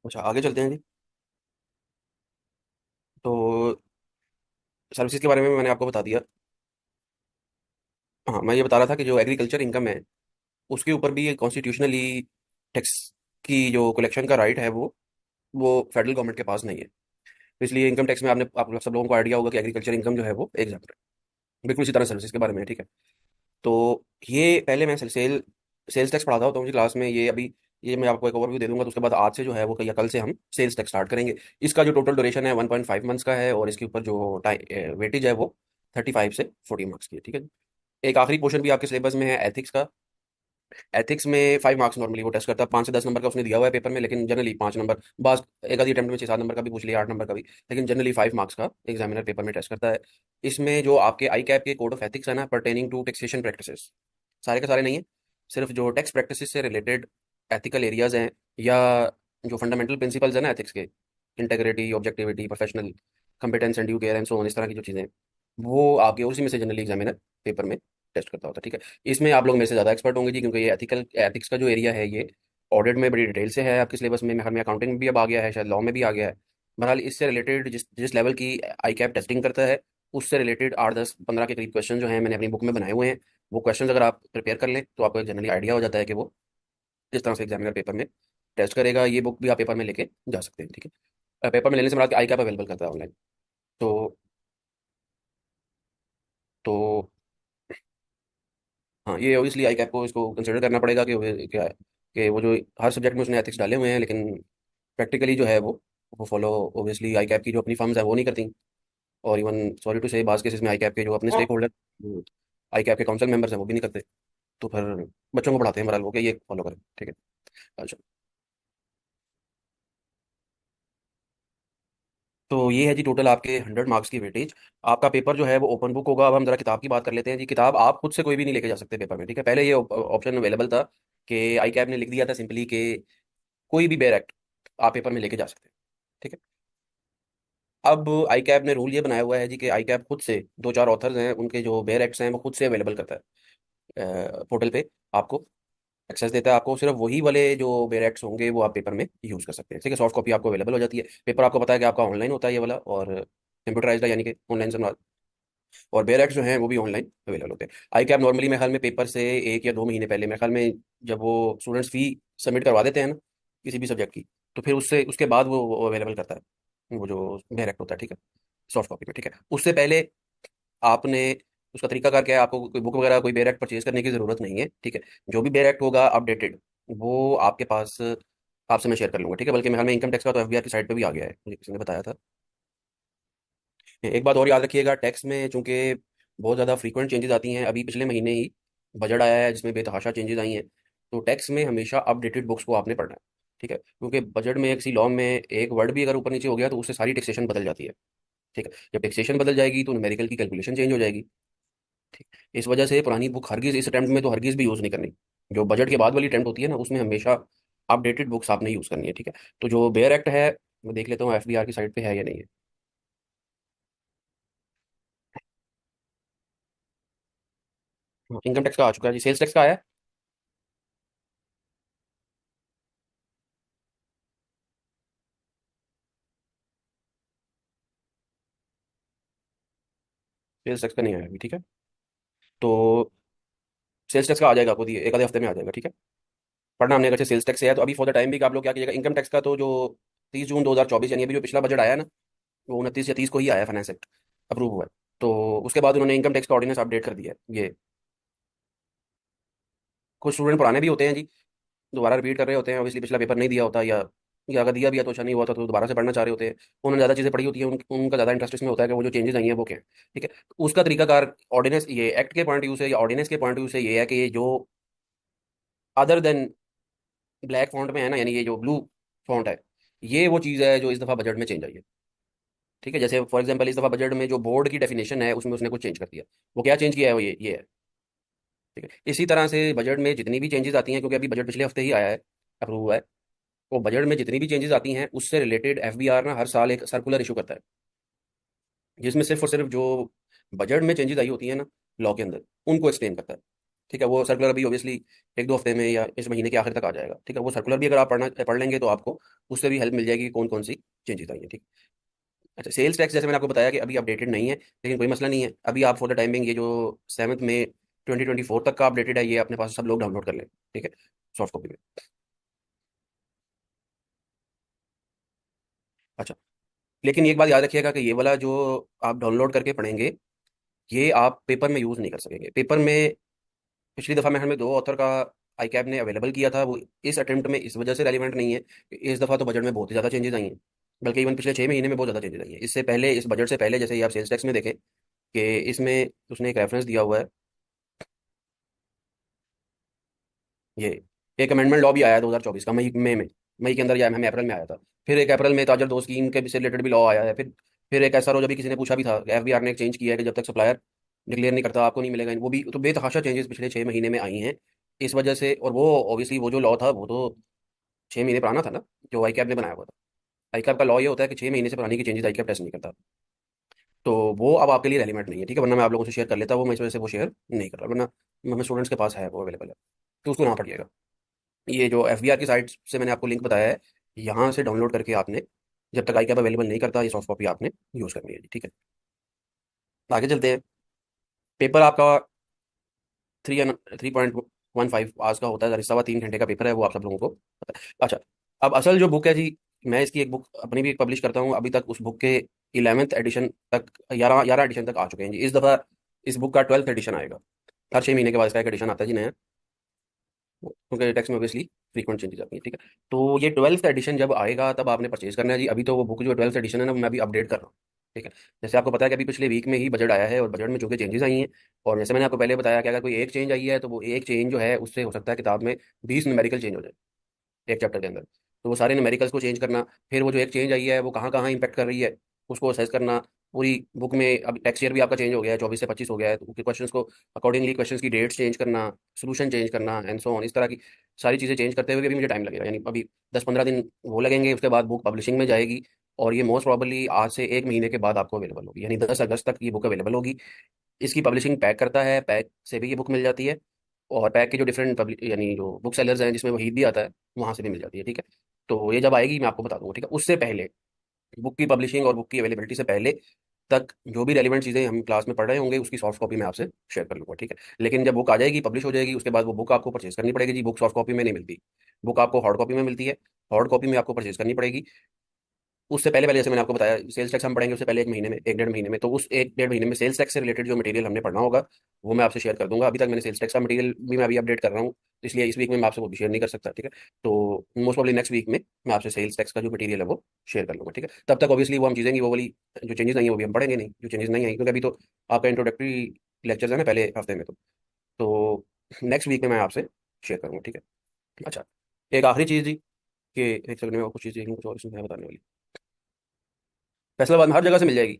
अच्छा आगे चलते हैं जी। तो सर्विसेज के बारे में मैंने आपको बता दिया। हाँ मैं ये बता रहा था कि जो एग्रीकल्चर इनकम है उसके ऊपर भी कॉन्स्टिट्यूशनली टैक्स की जो कलेक्शन का राइट है वो फेडरल गवर्नमेंट के पास नहीं है। तो इसलिए इनकम टैक्स में आपने आप सब लोगों को आइडिया होगा कि एग्रीकल्चर इनकम जो है वो एग्जाम्प्ट है। बिल्कुल इसी तरह सर्विसेज के बारे में है, ठीक है। तो ये पहले मैं सेल्स टैक्स पढ़ाता होता हूँ जी क्लास में। ये अभी ये मैं आपको एक ओवरव्यू दे दूंगा, तो उसके बाद आज से जो है वो या कल से हम सेल्स टैक्स स्टार्ट करेंगे। इसका जो टोटल ड्यूरेशन है 1.5 मंथ्स का है, और इसके ऊपर जो वेटेज है वो 35 से 40 मार्क्स की है, ठीक है। एक आखिरी पोर्शन भी आपके सिलेबस में है एथिक्स का। एथिक्स में 5 मार्क्स नॉर्मली वो टेस्ट करता है, 5 से 10 नंबर का उसने दिया हुआ है पेपर में, लेकिन जनरली 5 नंबर, बस एक आधी अटेम्प्ट में 6-7 नंबर का भी पूछ लिया, 8 नंबर का भी, लेकिन जनरली 5 मार्क्स का एग्जामिनर पेपर में टेस्ट करता है। इसमें जो आपके आई कैप के कोड ऑफ एथिक्स है ना, परटेनिंग टू टैक्सेशन प्रैक्टिसेस, सारे के सारे नहीं है, सिर्फ जो टैक्स प्रैक्टिसेस से रिलेटेड एथिकल एरियाज हैं, या जो फंडामेंटल प्रिंसिपल्स हैं ना एथिक्स के, integrity, objectivity, professional competence and due care and so on, इस तरह की जो चीज़ें हैं, वो आपके उसी में से जनरली एग्जामिनर पेपर में टेस्ट करता होता है, ठीक है। इसमें आप लोग मेरे से ज़्यादा एक्सपर्ट होंगे जी, क्योंकि ये एथिक्स का जो एरिया है ये ऑडिट में बड़ी डिटेल से है आपके सिलेबस में, मेरे में अकाउंटिंग में भी अब आ गया है, शायद लॉ में भी आ गया है। बहरहाल इससे रिलेटेड जिस जिस लेवल की आई कैप टेस्टिंग करता है, उससे रिलेटेड 8, 10, 15 के करीब क्वेश्चन जो हैं मैंने अपनी बुक में बनाए हुए हैं। वो क्वेश्चन अगर आप प्रिपेयर कर लें तो आपको एक जनरली आइडिया हो जाता है कि वो किस तरह से एग्जामिनर पेपर में टेस्ट करेगा। ये बुक भी आप पेपर में लेके जा सकते हैं, ठीक है। पेपर में लेने से मेरा आई कैप अवेलेबल करता है ऑनलाइन। तो तो हाँ, ये ऑब्वियसली आई कैप को इसको कंसिडर करना पड़ेगा कि क्या है कि वो जो हर सब्जेक्ट में उसने एथिक्स डाले हुए हैं, लेकिन प्रैक्टिकली जो है वो फॉलो ऑब्वियसली आई कैप की जो अपनी फर्म्स है वो नहीं करती। और इवन सॉरी टू से बाज़ केसेस में आई कैप के जो अपने स्टेक होल्डर, आई कैप के काउंसिल मेंबर्स हैं, वो भी नहीं करते। तो फिर बच्चों को पढ़ाते हैं बहरहाल वो कि ये फॉलो करें, ठीक है। अच्छा, तो ये है जी टोटल आपके 100 मार्क्स की वेटेज। आपका पेपर जो है वो ओपन बुक होगा। अब हम जरा किताब की बात कर लेते हैं जी। किताब आप खुद से कोई भी नहीं लेके जा सकते पेपर में, ठीक है। पहले ये ऑप्शन अवेलेबल था कि आई कैब ने लिख दिया था सिंपली कि कोई भी बेयर एक्ट आप पेपर में लेके जा सकते हैं, ठीक है। अब आई कैब ने रूल ये बनाया हुआ है जी कि आई कैब खुद से, दो चार ऑथर्स हैं, उनके जो बेयर एक्ट्स हैं वो खुद से अवेलेबल करता है पोर्टल पे, आपको एक्सेस देता है। आपको सिर्फ वही वाले जो बेयर एक्ट्स होंगे वो आप पेपर में यूज़ कर सकते हैं, ठीक है। सॉफ्ट कॉपी आपको अवेलेबल हो जाती है। पेपर आपको पता है कि आपका ऑनलाइन होता है ये वाला, और कंप्यूटराइज्ड है, यानी कि ऑनलाइन से। और बेयर एक्ट जो हैं वो भी ऑनलाइन अवेलेबल होते हैं। आई कैब नॉर्मली मेरे ख्याल में पेपर से 1 या 2 महीने पहले, मेरे ख्याल में, जब वो स्टूडेंट्स फी सबमिट करवा देते हैं ना किसी भी सब्जेक्ट की, तो फिर उससे उसके बाद वो अवेलेबल करता है वो जो बेयर एक्ट होता है, ठीक है, सॉफ्ट कॉपी में, ठीक है। उससे पहले आपने, उसका तरीकाकार क्या है, आपको कोई बुक वगैरह कोई बेयर एक्ट परचेज करने की जरूरत नहीं है, ठीक है। जो भी बेयर एक्ट होगा अपडेटेड, वो आपके पास आपसे मैं शेयर कर लूंगा, ठीक है। बल्कि मेरे ख्याल में इनकम टैक्स का तो एफबीआर की साइट पे भी आ गया है, मुझे किसी ने बताया था। एक बात और याद रखिएगा, टैक्स में चूंकि बहुत ज़्यादा फ्रीक्वेंट चेंजेस आती हैं, अभी पिछले महीने ही बजट आया है जिसमें बेतहाशा चेंजेस आई हैं, तो टैक्स में हमेशा अपडेटेड बुक्स को आपने पढ़ना है, ठीक है। क्योंकि बजट में किसी लॉ में एक वर्ड भी अगर ऊपर नीचे हो गया तो उससे सारी टैक्सेशन बदल जाती है, ठीक है। जब टैक्सेशन बदल जाएगी तो न्यूमेरिकल की कैलकुलेशन चेंज हो जाएगी, ठीक। इस वजह से पुरानी बुक हरगिज इस अटैम्प्ट में तो हरगिज भी यूज़ नहीं करनी। जो बजट के बाद वाली अटैम्प्ट होती है ना, उसमें हमेशा अपडेटेड बुक्स आपने यूज़ करनी है, ठीक है। तो जो बेयर एक्ट है, मैं देख लेता हूँ एफबीआर की साइट पे है या नहीं है। इनकम टैक्स का आ चुका है जी, सेल्स टैक्स का आया है। सेल्स टैक्स का नहीं आया अभी, ठीक है। तो सेल्स टैक्स का आ जाएगा, आपको दिए एक आधे हफ्ते में आ जाएगा, ठीक है। पढ़ना हमने अगर सेल्स टैक्स से है तो अभी फॉर द टाइम भी आप लोग क्या कीजिएगा, इनकम टैक्स का तो जो 30 जून 2024, यानी अभी जो पिछला बजट आया है ना, वो 29 या 30 को ही आया, फाइनेंस एक्ट अप्रूव हुआ है। तो उसके बाद उन्होंने इनकम टैक्स का ऑर्डिनेंस अपडेट कर दिया है ये। कुछ स्टूडेंट पुराने भी होते हैं जी, दोबारा रिपीट कर रहे होते हैं, ऑब्वियसली पिछला पेपर नहीं दिया होता, या अगर दिया भी है तो अच्छा नहीं हुआ था, तो दोबारा से पढ़ना चाह रहे होते हैं। उन्होंने ज़्यादा चीज़ें पढ़ी होती हैं, उनका ज़्यादा इंटरेस्ट इसमें होता है कि वो जो चेंजेस आई हैं वो क्या है, ठीक है। तो उसका तरीकाकार ऑर्डिनेंस, ये एक्ट के पॉइंट व्यू से या ऑर्डिनेंस के पॉइंट व्यू से ये है कि ये जो अदर देन ब्लैक फॉन्ट में है ना, यानी ये जो ब्लू फॉन्ट है, ये वो चीज़ है जो इस दफ़ा बजट में चेंज आई है। ठीक है, जैसे फॉर एग्जांपल इस दफ़ा बजट में जो बोर्ड की डेफिनेशन है उसमें उसने कुछ चेंज कर दिया। वो क्या चेंज किया है, वो ये है। ठीक है, इसी तरह से बजट में जितनी भी चेंजेस आती हैं, क्योंकि अभी बजट पिछले हफ्ते ही आया है, अप्रूव हुआ है, वो बजट में जितनी भी चेंजेस आती हैं उससे रिलेटेड एफबीआर ना हर साल एक सर्कुलर इशू करता है, जिसमें सिर्फ और सिर्फ जो बजट में चेंजेस आई होती हैं ना लॉ के अंदर, उनको एक्सप्लेन करता है। ठीक है, वो सर्कुलर अभी ऑब्वियसली एक दो हफ्ते में या इस महीने के आखिर तक आ जाएगा। ठीक है, वो सर्कुलर भी अगर आप पढ़ लेंगे तो आपको उससे भी हेल्प मिल जाएगी कि कौन कौन सी चेंजेस आई हैं। ठीक। अच्छा, सेल्स टैक्स जैसे मैंने आपको बताया कि अभी अपडेटेड नहीं है, लेकिन कोई मसला नहीं है, अभी आप फॉर द टाइमिंग ये जो 7 मई 2024 तक का अपडेटेड है, ये अपने पास सब लोग डाउनलोड कर लें। ठीक है, सॉफ्ट कॉपी में। अच्छा, लेकिन एक बात याद रखिएगा कि ये वाला जो आप डाउनलोड करके पढ़ेंगे, ये आप पेपर में यूज़ नहीं कर सकेंगे। पेपर में पिछली दफ़ा में हमें दो ऑथर का आई कैब ने अवेलेबल किया था, वो इस अटेम्प्ट में इस वजह से रेलिवेंट नहीं है कि इस दफ़ा तो बजट में बहुत ही ज़्यादा चेंजेस आई हैं, बल्कि इवन पिछले 6 महीने में बहुत ज़्यादा चेंजेस आई हैं। इससे पहले, इस बजट से पहले, जैसे ये आप सेल्स टैक्स में देखें कि इसमें उसने एक रेफरेंस दिया हुआ है, ये एक अमेंडमेंट लॉ भी आया है 2024 का, मई के अंदर, या हमें अप्रैल में आया था। फिर एक अप्रैल में ताजर दो स्कीम के से रिलेटेड भी लॉ आया है। फिर एक ऐसा रो, जब भी किसी ने पूछा भी था, एफबीआर ने एक चेंज किया है कि जब तक सप्लायर डिक्लेयर नहीं करता आपको नहीं मिलेगा। वो भी तो बेतहाशा चेंजेस पिछले 6 महीने में आई हैं इस वजह से। और वो ऑब्वियसली वो जो लॉ था वो तो 6 महीने पुराना था ना, जो आई कैब ने बनाया हुआ था। आई कैब का लॉ ये होता है कि 6 महीने से पुरानी की चेंजेस आई कैब टेस्ट नहीं करता। तो वो अब आपके लिए रेलिवेंट नहीं है। ठीक है, वरना मैं आप लोगों से शेयर कर लेता, वो मैं इस वजह से वो शेयर नहीं कर रहा, वरना हमें स्टूडेंट्स के पास है, वो अवेलेबल है, तो उसको ना पढ़िएगा। ये जो एफबीआर की साइट से मैंने आपको लिंक बताया है, यहाँ से डाउनलोड करके आपने, जब तक आई कैब अवेलेबल नहीं करता, ये सॉफ्ट कॉपी आपने यूज़ करनी है जी। ठीक है, आगे चलते हैं। पेपर आपका 3.15 आवर्स का होता है, 3.25 घंटे का पेपर है, वो आप सब लोगों को पता है। अच्छा, अब असल जो बुक है जी, मैं इसकी एक बुक अपनी भी पब्लिश करता हूँ, अभी तक उस बुक के 11th एडिशन तक, 11 एडिशन तक आ चुके हैं जी। इस दफ़ा इस बुक का 12th एडिशन आएगा। हर 6 महीने के बाद इसका एक एडिशन आता है जी नया, क्योंकि टैक्स में ऑब्वियसली फ्रीक्वेंट चेंजेस आती है। ठीक है, तो ये 12th एडिशन जब आएगा तब आपने परचेज करना है जी। अभी तो वो बुक जो 12th एडिशन है ना, वो मैं अभी अपडेट कर रहा हूँ। ठीक है, जैसे आपको पता है कि अभी पिछले वीक में ही बजट आया है, और बजट में जो कि चेंजेस आई हैं, और जैसे मैंने आपको पहले बताया कि अगर कोई एक चेंज आई है तो वो एक चेंज जो है उससे हो सकता है किताब में 20 न्यूमेरिकल चेंज हो जाए एक चैप्टर के अंदर। तो वो सारे न्यूमेरिकल्स को चेंज करना, फिर वो जो एक चेंज आई है वो कहाँ कहाँ इंपैक्ट कर रही है उसको असेस करना। पूरी बुक में अब टैक्स ईयर भी आपका चेंज हो गया है, 24 से 25 हो गया है, तो क्वेश्चंस को अकॉर्डिंगली क्वेश्चंस की डेट्स चेंज करना, सोल्यूशन चेंज करना, एंड सो ऑन, इस तरह की सारी चीज़ें चेंज करते हुए भी मुझे टाइम लगेगा, यानी अभी 10-15 दिन वो लगेंगे। उसके बाद बुक पब्लिशिंग में जाएगी, और ये मोस्ट प्रॉबली आज से 1 महीने के बाद आपको अवेलेबल होगी, यानी 10 अगस्त तक ये बुक अवेलेबल होगी। इसकी पब्लिशिंग पैक करता है, पैक से भी ये बुक मिल जाती है, और पैक के जो डिफरेंट पब्लिक यानी जो बुक सेलर्स हैं जिसमें वही भी आता है, वहाँ से भी मिल जाती है। ठीक है, तो ये जब आएगी मैं आपको बता दूंगा। ठीक है, उससे पहले, बुक की पब्लिशिंग और बुक की अवेलेबिलिटी से पहले तक, जो भी रेलिवेंट चीज़ें हम क्लास में पढ़ रहे होंगे उसकी सॉफ्ट कॉपी मैं आपसे शेयर कर लूँगा। ठीक है, लेकिन जब बुक आ जाएगी, पब्लिश हो जाएगी, उसके बाद वो बुक आपको परचेज करनी पड़ेगी जी। बुक सॉफ्ट कॉपी में नहीं मिलती, बुक आपको हार्ड कॉपी में मिलती है। हार्ड कॉपी में आपको परचेज करनी पड़ेगी। उससे पहले पहले जैसे मैंने आपको बताया, सेल्स टैक्स हम पढ़ेंगे उससे पहले 1 महीने में, 1-1.5 महीने में, तो उस 1-1.5 महीने में सेल्स टैक्स से रिलेटेड जो मटेरियल हमने पढ़ना होगा वो मैं आपसे शेयर कर दूंगा। अभी तक मैंने सेल्स टैक्स का मटेरियल भी मैं अभी अपडेट कर रहा हूँ, तो इसलिए इस वीक में मैं आपसे वो भी शेयर नहीं कर सकता। ठीक है, तो मोस्ट प्रॉब्ली नेक्स्ट वीक में मैं आपसे सेल्स टैक्स का जो मटेरियल है वो शेयर कर लूंगा। ठीक है, तब तक ऑब्वियसली वो हम चीज़ें वो वाली जो चेंजेस नहीं है वो भी हम पढ़ेंगे नहीं, जो चेंजेस नहीं आई, क्योंकि अभी तो आपका इंट्रोडक्टरी लेक्चर्स है ना पहले हफ्ते में, तो नेक्स्ट वीक में मैं आपसे शेयर करूँगा। ठीक है, अच्छा, एक आखिरी चीज़ जी, कि एक सेकंड में और कुछ चीज़ कुछ और इसमें है बताने वाली, फैसलाबाद में हर जगह से मिल जाएगी।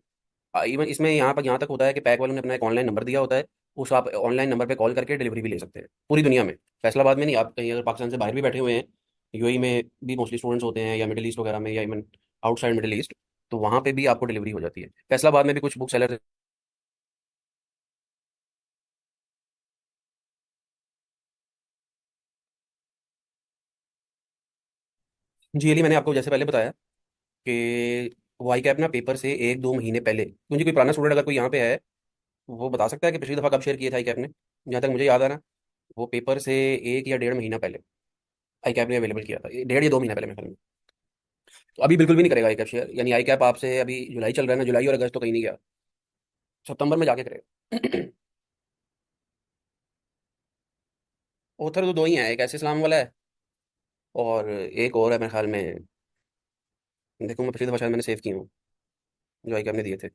इवन इसमें यहाँ तक होता है कि पैक वालों ने अपना एक ऑनलाइन नंबर दिया होता है, उस आप ऑनलाइन नंबर पे कॉल करके डिलीवरी भी ले सकते हैं पूरी दुनिया में। फैसलाबाद में नहीं, आप कहीं अगर पाकिस्तान से बाहर भी बैठे हुए हैं, यूएई में भी मोस्टली स्टूडेंट्स होते हैं, या मिडिल ईस्ट वगैरह में, या इवन आउटसाइड मिडिल ईस्ट, तो वहाँ पे भी आपको डिलीवरी हो जाती है। फैसलाबाद में भी कुछ बुक सेलर। जी अली, मैंने आपको जैसे पहले बताया कि वाई कैप ना पेपर से 1-2 महीने पहले, क्योंकि कोई पुराना स्टूडेंट अगर कोई यहाँ पे है, वो बता सकता है कि पिछली दफ़ा कब शेयर किया था आई कैप ने। जहाँ तक मुझे याद है ना, वो पेपर से 1 या 1.5 महीना पहले आई कैप ने अवेलेबल किया था, 1.5 या 2 महीना पहले मेरे ख्याल में। तो अभी बिल्कुल भी नहीं करेगा आई कैप शेयर, यानी आई कैप आपसे, अभी जुलाई चल रहा है ना, जुलाई और अगस्त तो कहीं नहीं गया, सितंबर में जाके करेगा। ऑथर तो दो ही हैं, एक ऐसे इस्लाम वाला है, और एक और है मेरे ख्याल में, देखो मैं पिछली दफा शायद मैंने सेव की हूँ, जो आई कैप ने दिए थे।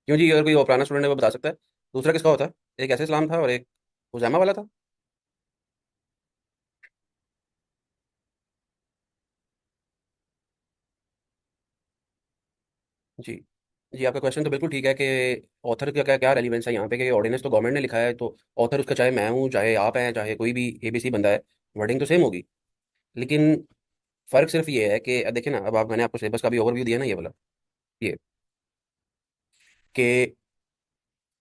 क्यों जी, अगर कोई और पुराना स्टूडेंट है वो बता सकता है। दूसरा किसका होता है? एक ऐसे इस्लाम था और एक उजामा वाला था। जी। जी, आपका क्वेश्चन तो बिल्कुल ठीक है कि ऑथर का क्या क्या रेलिवेंस है यहाँ पे, कि ऑर्डिनेंस तो गवर्नमेंट ने लिखा है, तो ऑथर उसका चाहे मैं हूँ, चाहे आप हैं, चाहे कोई भी एबीसी बंदा है, वर्डिंग तो सेम होगी। लेकिन फ़र्क सिर्फ ये है कि देखिए ना, अब आप मैंने आपको सिलेबस का भी ओवरव्यू दिया ना, ये वाला, ये कि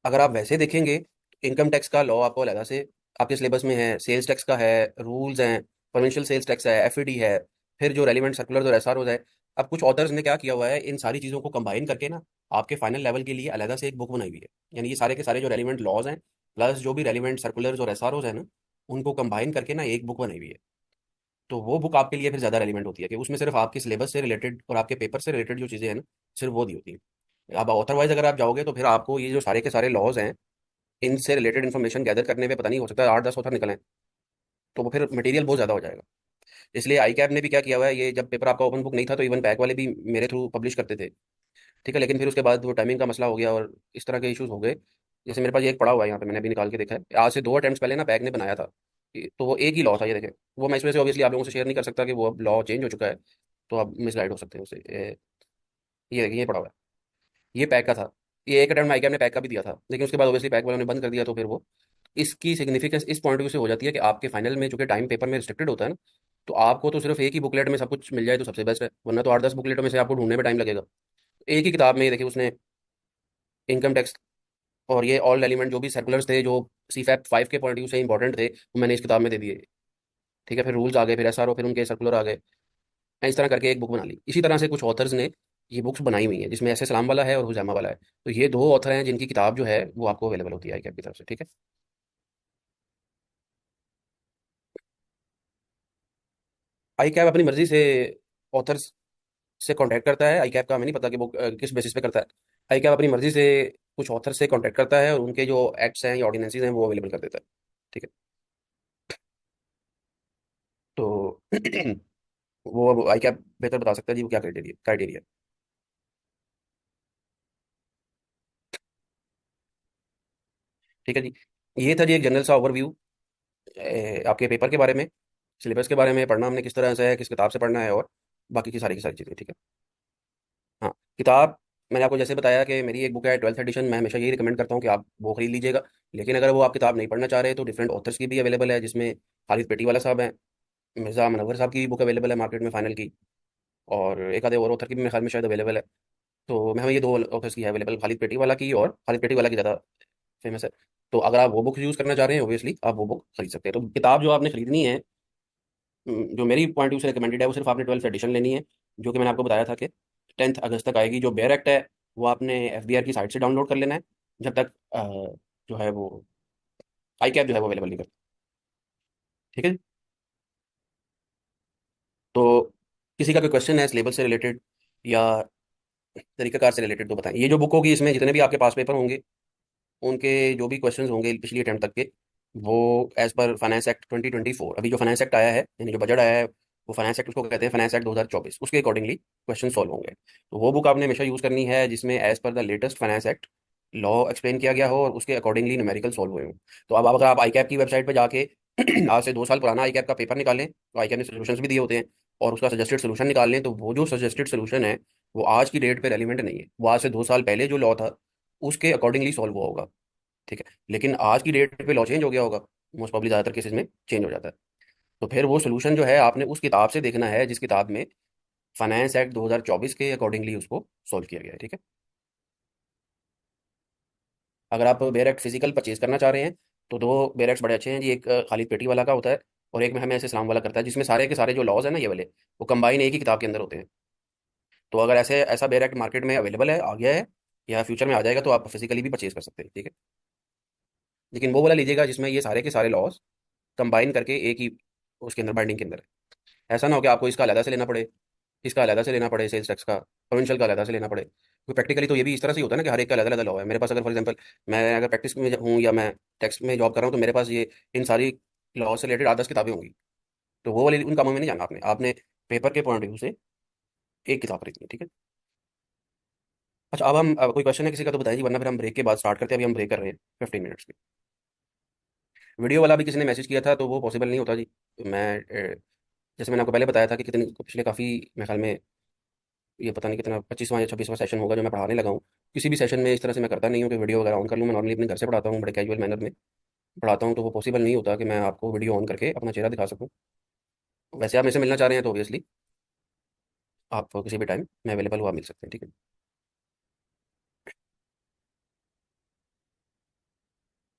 अगर आप वैसे देखेंगे तो इनकम टैक्स का लॉ आपको अलग से आपके सिलेबस में है, सेल्स टैक्स का है, रूल्स हैं, प्रोविंशियल सेल्स टैक्स है, एफईडी है, फिर जो रेलिवेंट सर्कुलर और एसआरओ है। अब कुछ ऑथर्स ने क्या किया हुआ है, इन सारी चीज़ों को कंबाइन करके ना आपके फाइनल लेवल के लिए अलग से एक बुक बनाई हुई है। यानी ये सारे के सारे जो रेलिवेंट लॉज हैं, प्लस जो भी रेलिवेंट सर्कुलर्स और एसआरओ है ना, उनको कंबाइन करके ना एक बुक बनाई हुई है। तो वो बुक आपके लिए फिर ज़्यादा रेलिवेंट होती है, कि उसमें सिर्फ आपके सिलेबस से रिलेटेड और आपके पेपर से रिलेटेड जो चीज़ें हैं ना, सिर्फ वो दी होती है। अब ऑथर वाइज अगर आप जाओगे तो फिर आपको ये जो सारे के सारे लॉज हैं, इनसे रिलेटेड इन्फॉर्मेशन गैदर करने में पता नहीं, हो सकता है 8-10 ऑथर निकलें, तो वो फिर मटेरियल बहुत ज़्यादा हो जाएगा। इसलिए आई कैब ने भी क्या किया हुआ है, ये जब पेपर आपका ओपन बुक नहीं था तो इवन पैक वाले भी मेरे थ्रू पब्लिश करते थे। ठीक है, लेकिन फिर उसके बाद वो टाइमिंग का मसला हो गया और इस तरह के इश्यूज हो गए। जैसे मेरे पास ये एक पड़ा हुआ है यहाँ पे, मैंने अभी निकाल के देखा है, आज से 2 अटेम्प्ट पहले ना पैक ने बनाया था। तो वो एक ही लॉ था, ये देखें। वो मैं इसमें से ऑब्वियसली आप लोगों से शेयर नहीं कर सकता कि वो अब लॉ चेंज हो चुका है, तो आप मिसगाइड हो सकते हैं उससे। ये देखिए, ये पड़ा हुआ है, ये पैक का था। ये एक अटेम्प्ट माइकैप ने पैक का भी दिया था, लेकिन उसके बाद ऑब्वियसली पैक वालों ने बंद कर दिया। तो फिर वो इसकी सिग्निफिकेंस इस पॉइंट ऑफ व्यू से हो जाती है कि आपके फाइनल में चूंकि टाइम पेपर में रिस्ट्रिक्टेड होता है ना, तो आपको तो सिर्फ एक ही बुकलेट में सब कुछ मिल जाए तो सबसे बेस्ट है, वरना तो 8-10 बुकलेटों में से आपको ढूंढने में टाइम लगेगा। एक ही किताब में ये देखिए, उसने इनकम टैक्स और ये ऑल एलिमेंट जो भी सर्कुलर्स थे, जो CFAP 5 के पॉइंट व्यू से इंपॉर्टेंट थे, वो मैंने इस किताब में दे दिए। ठीक है, फिर रूल्स आ गए, फिर एसआरओ, फिर उनके सर्कुलर आ गए। मैं इस तरह करके एक बुक बना ली। इसी तरह से कुछ ऑथर्स ने ये बुक्स बनाई हुई हैं, जिसमें ऐसे सलाम वाला है और हुजैमा वाला है। तो ये दो ऑथर हैं जिनकी किताब जो है वो आपको अवेलेबल होती है आई कैप की तरफ से। ठीक है। आई कैप अपनी मर्जी से ऑथर्स से कांटेक्ट करता है। आई कैप का हमें नहीं पता कि वो किस बेसिस पे करता है। आई कैप अपनी मर्जी से कुछ ऑथर से कांटेक्ट करता है और उनके जो एक्ट्स हैं या ऑर्डिनेंसेस हैं वो अवेलेबल कर देता है। ठीक है। तो वो अब आई कैप बेहतर बता सकता है जी, वो क्या क्राइटेरिया क्राइटेरिया। ठीक है जी। ये था जी एक जनरल सा ओवरव्यू आपके पेपर के बारे में, सिलेबस के बारे में, पढ़ना हमने किस तरह से है, किस किताब से पढ़ना है, और बाकी की सारी चीज़ें। ठीक है। हाँ, किताब मैंने आपको जैसे बताया कि मेरी एक बुक है 12th एडिशन, मैं हमेशा यही रिकमेंड करता हूँ कि आप वो खरीद लीजिएगा। लेकिन अगर वो आप किताब नहीं पढ़ना चाह रहे तो डिफरेंट ऑथर्स की भी अवेलेबल है, जिसमें खालिद पेटी वाला साहब हैं, मिर्ज़ा मनवर साहब की भी बुक अवेलेबल है मार्केट में फाइनल की, और एक आधे और ऑथर की भी मेरे ख्याल में शायद अवेलेबल है। तो मैं हमें ये दो ऑथर्स की है अवेलेबल, खालिद पेटी वाला की, और खालिद पेटी वाला की ज़्यादा फेमस है। तो अगर आप वो बुक यूज़ करना चाह रहे हैं, ऑब्वियसली आप वो बुक खरीद सकते हैं। तो किताब जो आपने खरीदनी है, जो मेरी पॉइंट व्यू से रिकमेंडेड है, वो सिर्फ आपने 12th एडिशन लेनी है, जो कि मैंने आपको बताया था कि 10 अगस्त तक आएगी। जो बेयर एक्ट है वो आपने FBR की साइट से डाउनलोड कर लेना है, जब तक जो है वो आई कैप जो है वो अवेलेबल नहीं करता। ठीक है। तो किसी का कोई क्वेश्चन है सिलेबस से रिलेटेड या तरीकाकार से रिलेटेड तो बताएं। ये जो बुक होगी, इसमें जितने भी आपके पास पेपर होंगे, उनके जो भी क्वेश्चंस होंगे पिछली अटेम्प्ट तक के, वो एज पर फाइनेंस एक्ट 2024, अभी जो फाइनेंस एक्ट आया है, यानी जो बजट आया है, वो फाइनेंस एक्ट उसको कहते हैं, फाइनेंस एक्ट 2024, उसके अकॉर्डिंगली क्वेश्चन सॉल्व होंगे। तो वो बुक आपने हमेशा यूज़ करनी है जिसमें as per the latest finance act law explain किया गया हो और उसके अकॉर्डिंगली न्यूमेरिकल सॉल्व हुए हों। तो अब अगर आप आई कैप की वेबसाइट पर जाके आज से 2 साल पुराना आई कैप का पेपर निकालें, तो आई कैप ने सोल्यूशन भी दिए होते हैं, और उसका सजेस्टेड सोल्यूशन निकाल लें, तो वो जो सजेस्टेड सोल्यूशन है वो आज की डेट पे रेलिवेंट नहीं है, वो आज से 2 साल पहले जो लॉ था उसके अकॉर्डिंगली सॉल्व हुआ होगा। ठीक है। लेकिन आज की डेट पे लॉ चेंज हो गया होगा, मोस्ट प्रॉब्ली ज़्यादातर केसेस में चेंज हो जाता है। तो फिर वो सोल्यूशन जो है आपने उस किताब से देखना है जिस किताब में फाइनेंस एक्ट 2024 के अकॉर्डिंगली उसको सॉल्व किया गया है। ठीक है। अगर आप बेयर एक्ट फिजिकल परचेज करना चाह रहे हैं, तो दो बेयर एक्ट्स बड़े अच्छे हैं जी। एक खालिद पेटी वाला का होता है, और एक में हमें ऐसे इस्लाम वाला करता है, जिसमें सारे के सारे जो लॉज है ना ये वाले, वो कंबाइन एक ही किताब के अंदर होते हैं। तो अगर ऐसे ऐसा बेयर एक्ट मार्केट में अवेलेबल है, आ गया है, या फ्यूचर में आ जाएगा, तो आप फिजिकली भी परचेज कर सकते हैं। ठीक है। लेकिन वो वाला लीजिएगा जिसमें ये सारे के सारे लॉज कंबाइन करके एक ही उसके अंदर बाइंडिंग के अंदर है। ऐसा ना हो कि आपको इसका अलग से लेना पड़े, इसका अलग से लेना पड़े, सेल्स टैक्स का, प्रोविंशियल का अलग से लेना पड़े। क्योंकि प्रैक्टिकली तो ये भी इस तरह से ही होता है ना कि हर एक का अलग अलग लॉ है। मेरे पास अगर फॉर एग्जांपल मैं अगर प्रैक्टिस में हूँ या मैं टैक्स में जॉब कर रहा हूँ, तो मेरे पास ये इन सारी लॉ से रिलेटेड 8-10 किताबें होंगी। तो वो वाली उन कामों में नहीं जाना आपने आपने पेपर के पॉइंट ऑफ व्यू से एक किताब खरीदनी है। ठीक है। अच्छा, अब हम कोई क्वेश्चन है किसी का तो बताइए, वरना फिर हम ब्रेक के बाद स्टार्ट करते हैं। अभी हम ब्रेक कर रहे हैं 15 मिनट्स की। वीडियो वाला भी किसी ने मैसेज किया था, तो वो पॉसिबल नहीं होता जी। तो मैं जैसे मैंने आपको पहले बताया था कि कितने पिछले काफ़ी मेरे ख्याल में ये पता नहीं कितना 25वां या 26वां सेशन होगा जो मैं पढ़ाने लगा हूँ। किसी भी सेशन में इस तरह से मैं करता नहीं हूँ कि वीडियो वगैरह ऑन कर लूँ। मैं नॉर्मली अपने घर से पढ़ाता हूँ, बड़े कैजुअल मैनर में पढ़ाता हूँ, तो वो पॉसिबल नहीं होता कि मैं आपको वीडियो ऑन करके अपना चेहरा दिखा सकूँ। वैसे आप मेरे से मिलना चाह रहे हैं तो ऑब्वियसली आप किसी भी टाइम मैं अवेलेबल हुआ मिल सकते हैं, ठीक है।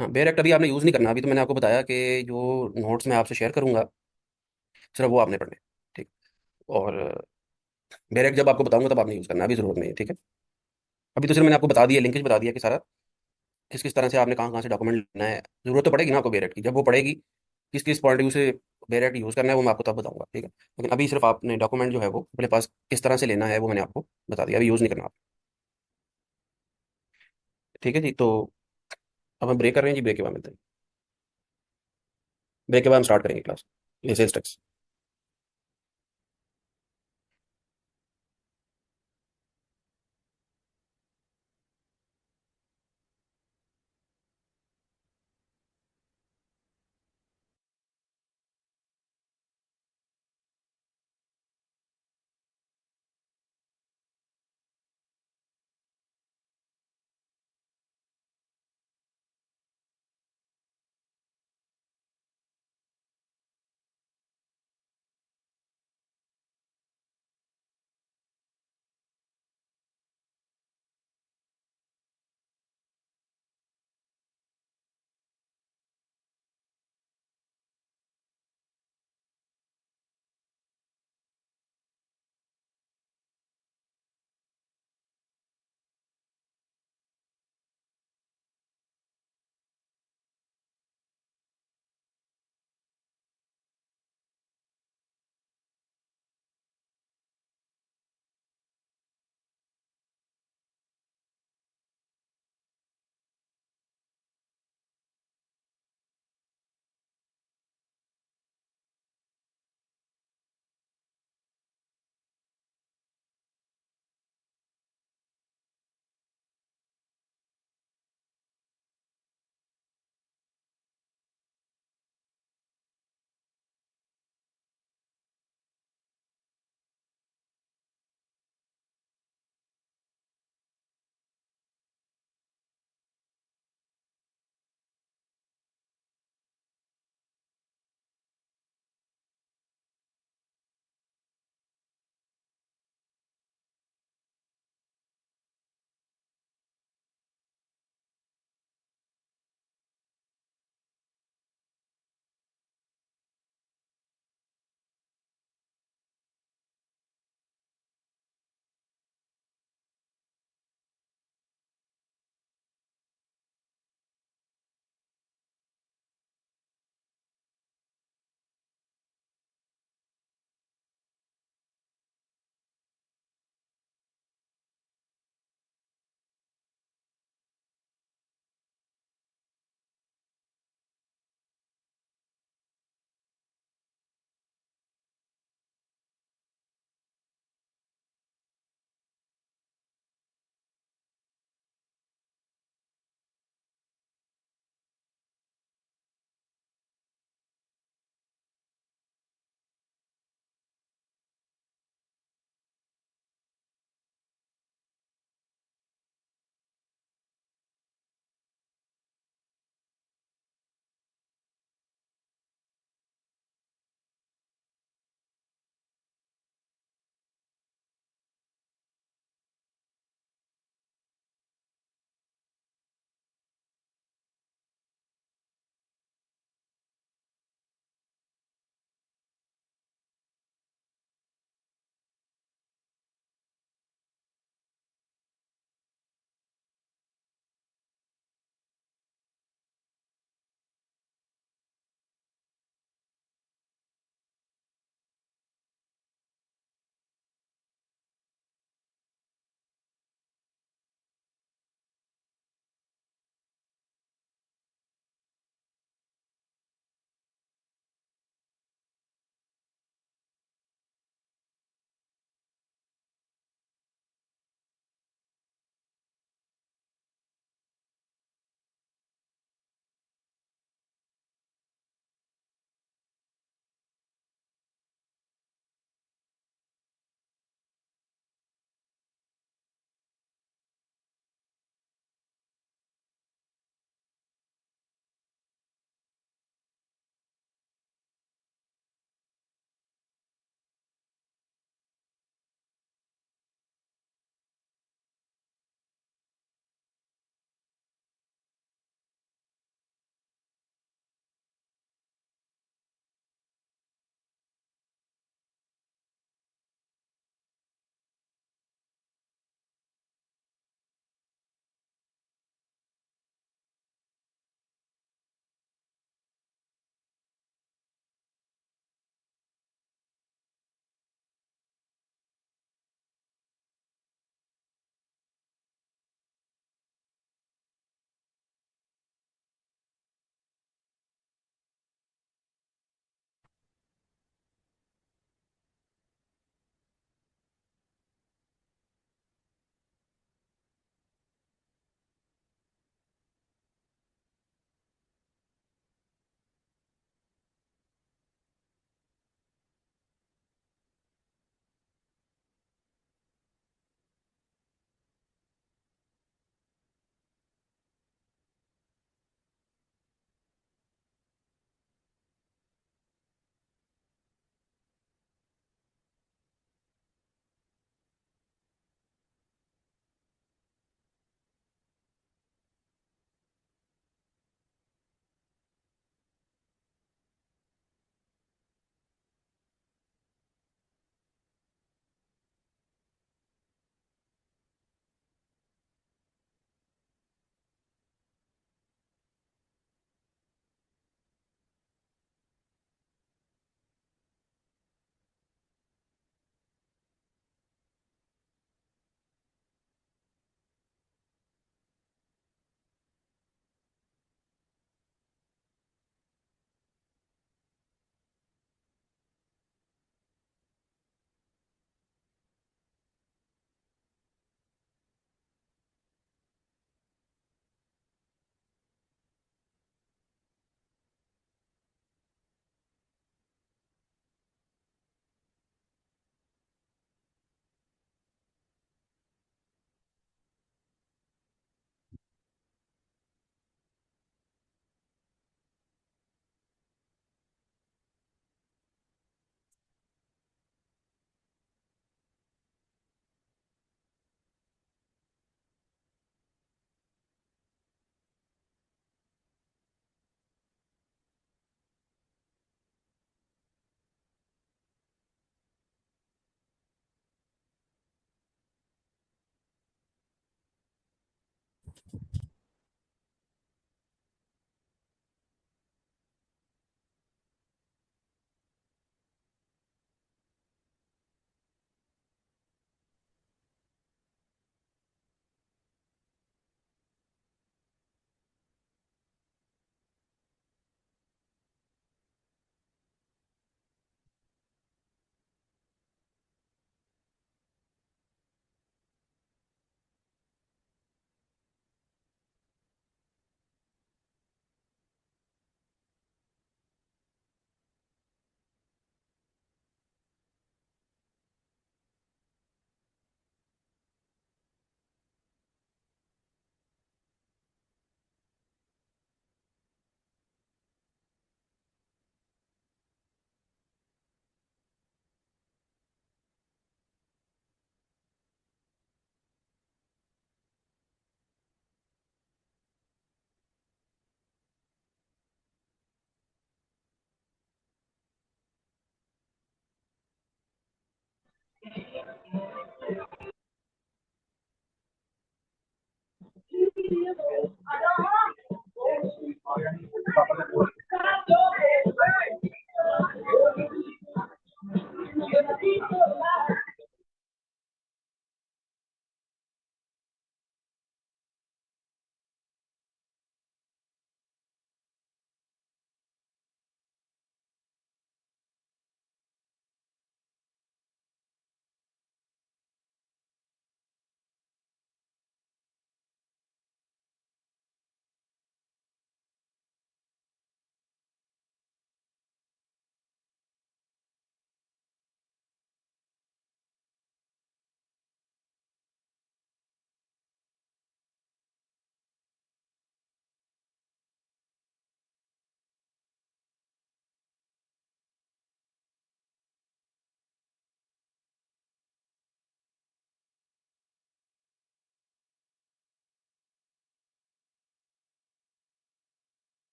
हाँ, बेयर एक्ट अभी आपने यूज़ नहीं करना। अभी तो मैंने आपको बताया कि जो नोट्स मैं आपसे शेयर करूँगा सिर्फ वो आपने पढ़ने, ठीक। और बेयर एक्ट जब आपको बताऊंगा तब आपने यूज़ करना, अभी ज़रूरत नहीं है, ठीक है। अभी तो सिर्फ मैंने आपको बता दिया, लिंकेज बता दिया कि सारा किस किस तरह से आपने कहाँ कहाँ से डॉक्यूमेंट लेना है। ज़रूरत तो पड़ेगी ना आपको बेयर एक्ट की, जब वो पड़ेगी किस किस पॉइंट व्यू से बेयर एक्ट यूज़ करना है वो मैं आपको तब बताऊंगा, ठीक है। लेकिन अभी सिर्फ आपने डॉक्यूमेंट जो है वो अपने पास किस तरह से लेना है वो मैंने आपको बता दिया, अभी यूज़ नहीं करना आप, ठीक है जी। तो अब हम ब्रेक कर रहे हैं जी, ब्रेक के बाद मिलते हैं। ब्रेक के बाद हम स्टार्ट करेंगे क्लास, ये सेल्स टैक्स।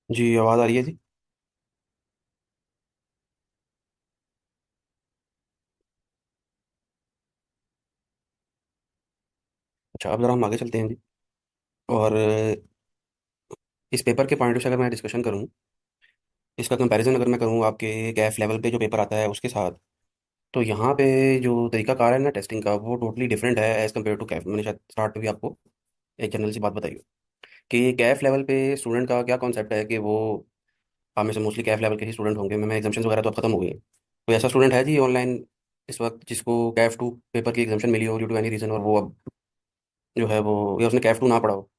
जी, आवाज़ आ रही है जी। अच्छा, अब जरा हम आगे चलते हैं जी। और इस पेपर के पॉइंट से अगर मैं डिस्कशन करूँ, इसका कंपैरिजन अगर मैं करूँ आपके कैफ लेवल पे जो पेपर आता है उसके साथ, तो यहाँ पे जो तरीकाकार है ना टेस्टिंग का, वो टोटली डिफरेंट है एज़ कम्पेयर टू कैफ। मैंने शायद स्टार्ट में भी आपको एक जनरल सी बात बताई हो कि कैफ लेवल पे स्टूडेंट का क्या कॉन्सेप्ट है कि वो, आप में से मोस्टली कैफ लेवल के ही स्टूडेंट होंगे, मैं एग्जाम्शन वगैरह तो अब खत्म हो गई हैं। कोई ऐसा स्टूडेंट है जी ऑनलाइन इस वक्त जिसको कैफ टू पेपर की एग्जाम्शन मिली हो ड्यू टू एनी रीज़न, और वो अब जो है वो, या उसने कैफ टू ना पढ़ा हो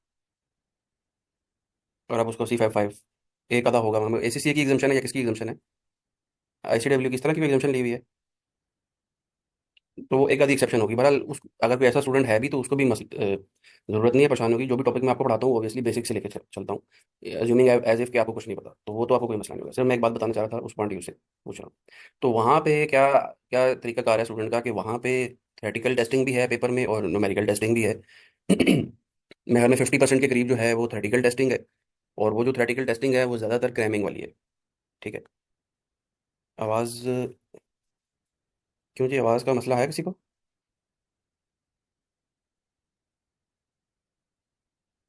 और अब उसको C55 एक आधा होगा, मतलब ACCA की एग्जाम्शन है या किसकी एग्जाम्शन है, ICW किस तरह की एग्जाम्शन ली हुई है, तो वो एक आधी एक्सेप्शन होगी। बहरहाल उस, अगर कोई ऐसा स्टूडेंट है भी तो उसको भी ज़रूरत नहीं है परेशान होगी। जो भी टॉपिक मैं आपको पढ़ाता हूँ ऑब्वियसली बेसिक से लेकर चलता हूँ, अज्यूमिंग एज इफ कि आपको कुछ नहीं पता, तो वो तो आपको कोई मसला नहीं होगा। सिर्फ मैं एक बात बताना चाह रहा था, उस पॉइंट व्यू से पूछ रहा हूँ। तो वहाँ पे क्या क्या तरीकाकार है स्टूडेंट का कि वहाँ पे थेरेटिकल टेस्टिंग भी है पेपर में और न्यूमेरिकल टेस्टिंग भी है। मेरे ख्याल में 50% के करीब जो है वो थेरेटिकल टेस्टिंग है, और वो जो थेरेटिकल टेस्टिंग है वो ज़्यादातर क्रैमिंग वाली है। ठीक है। आवाज़, क्यों जी, आवाज़ का मसला है किसी को?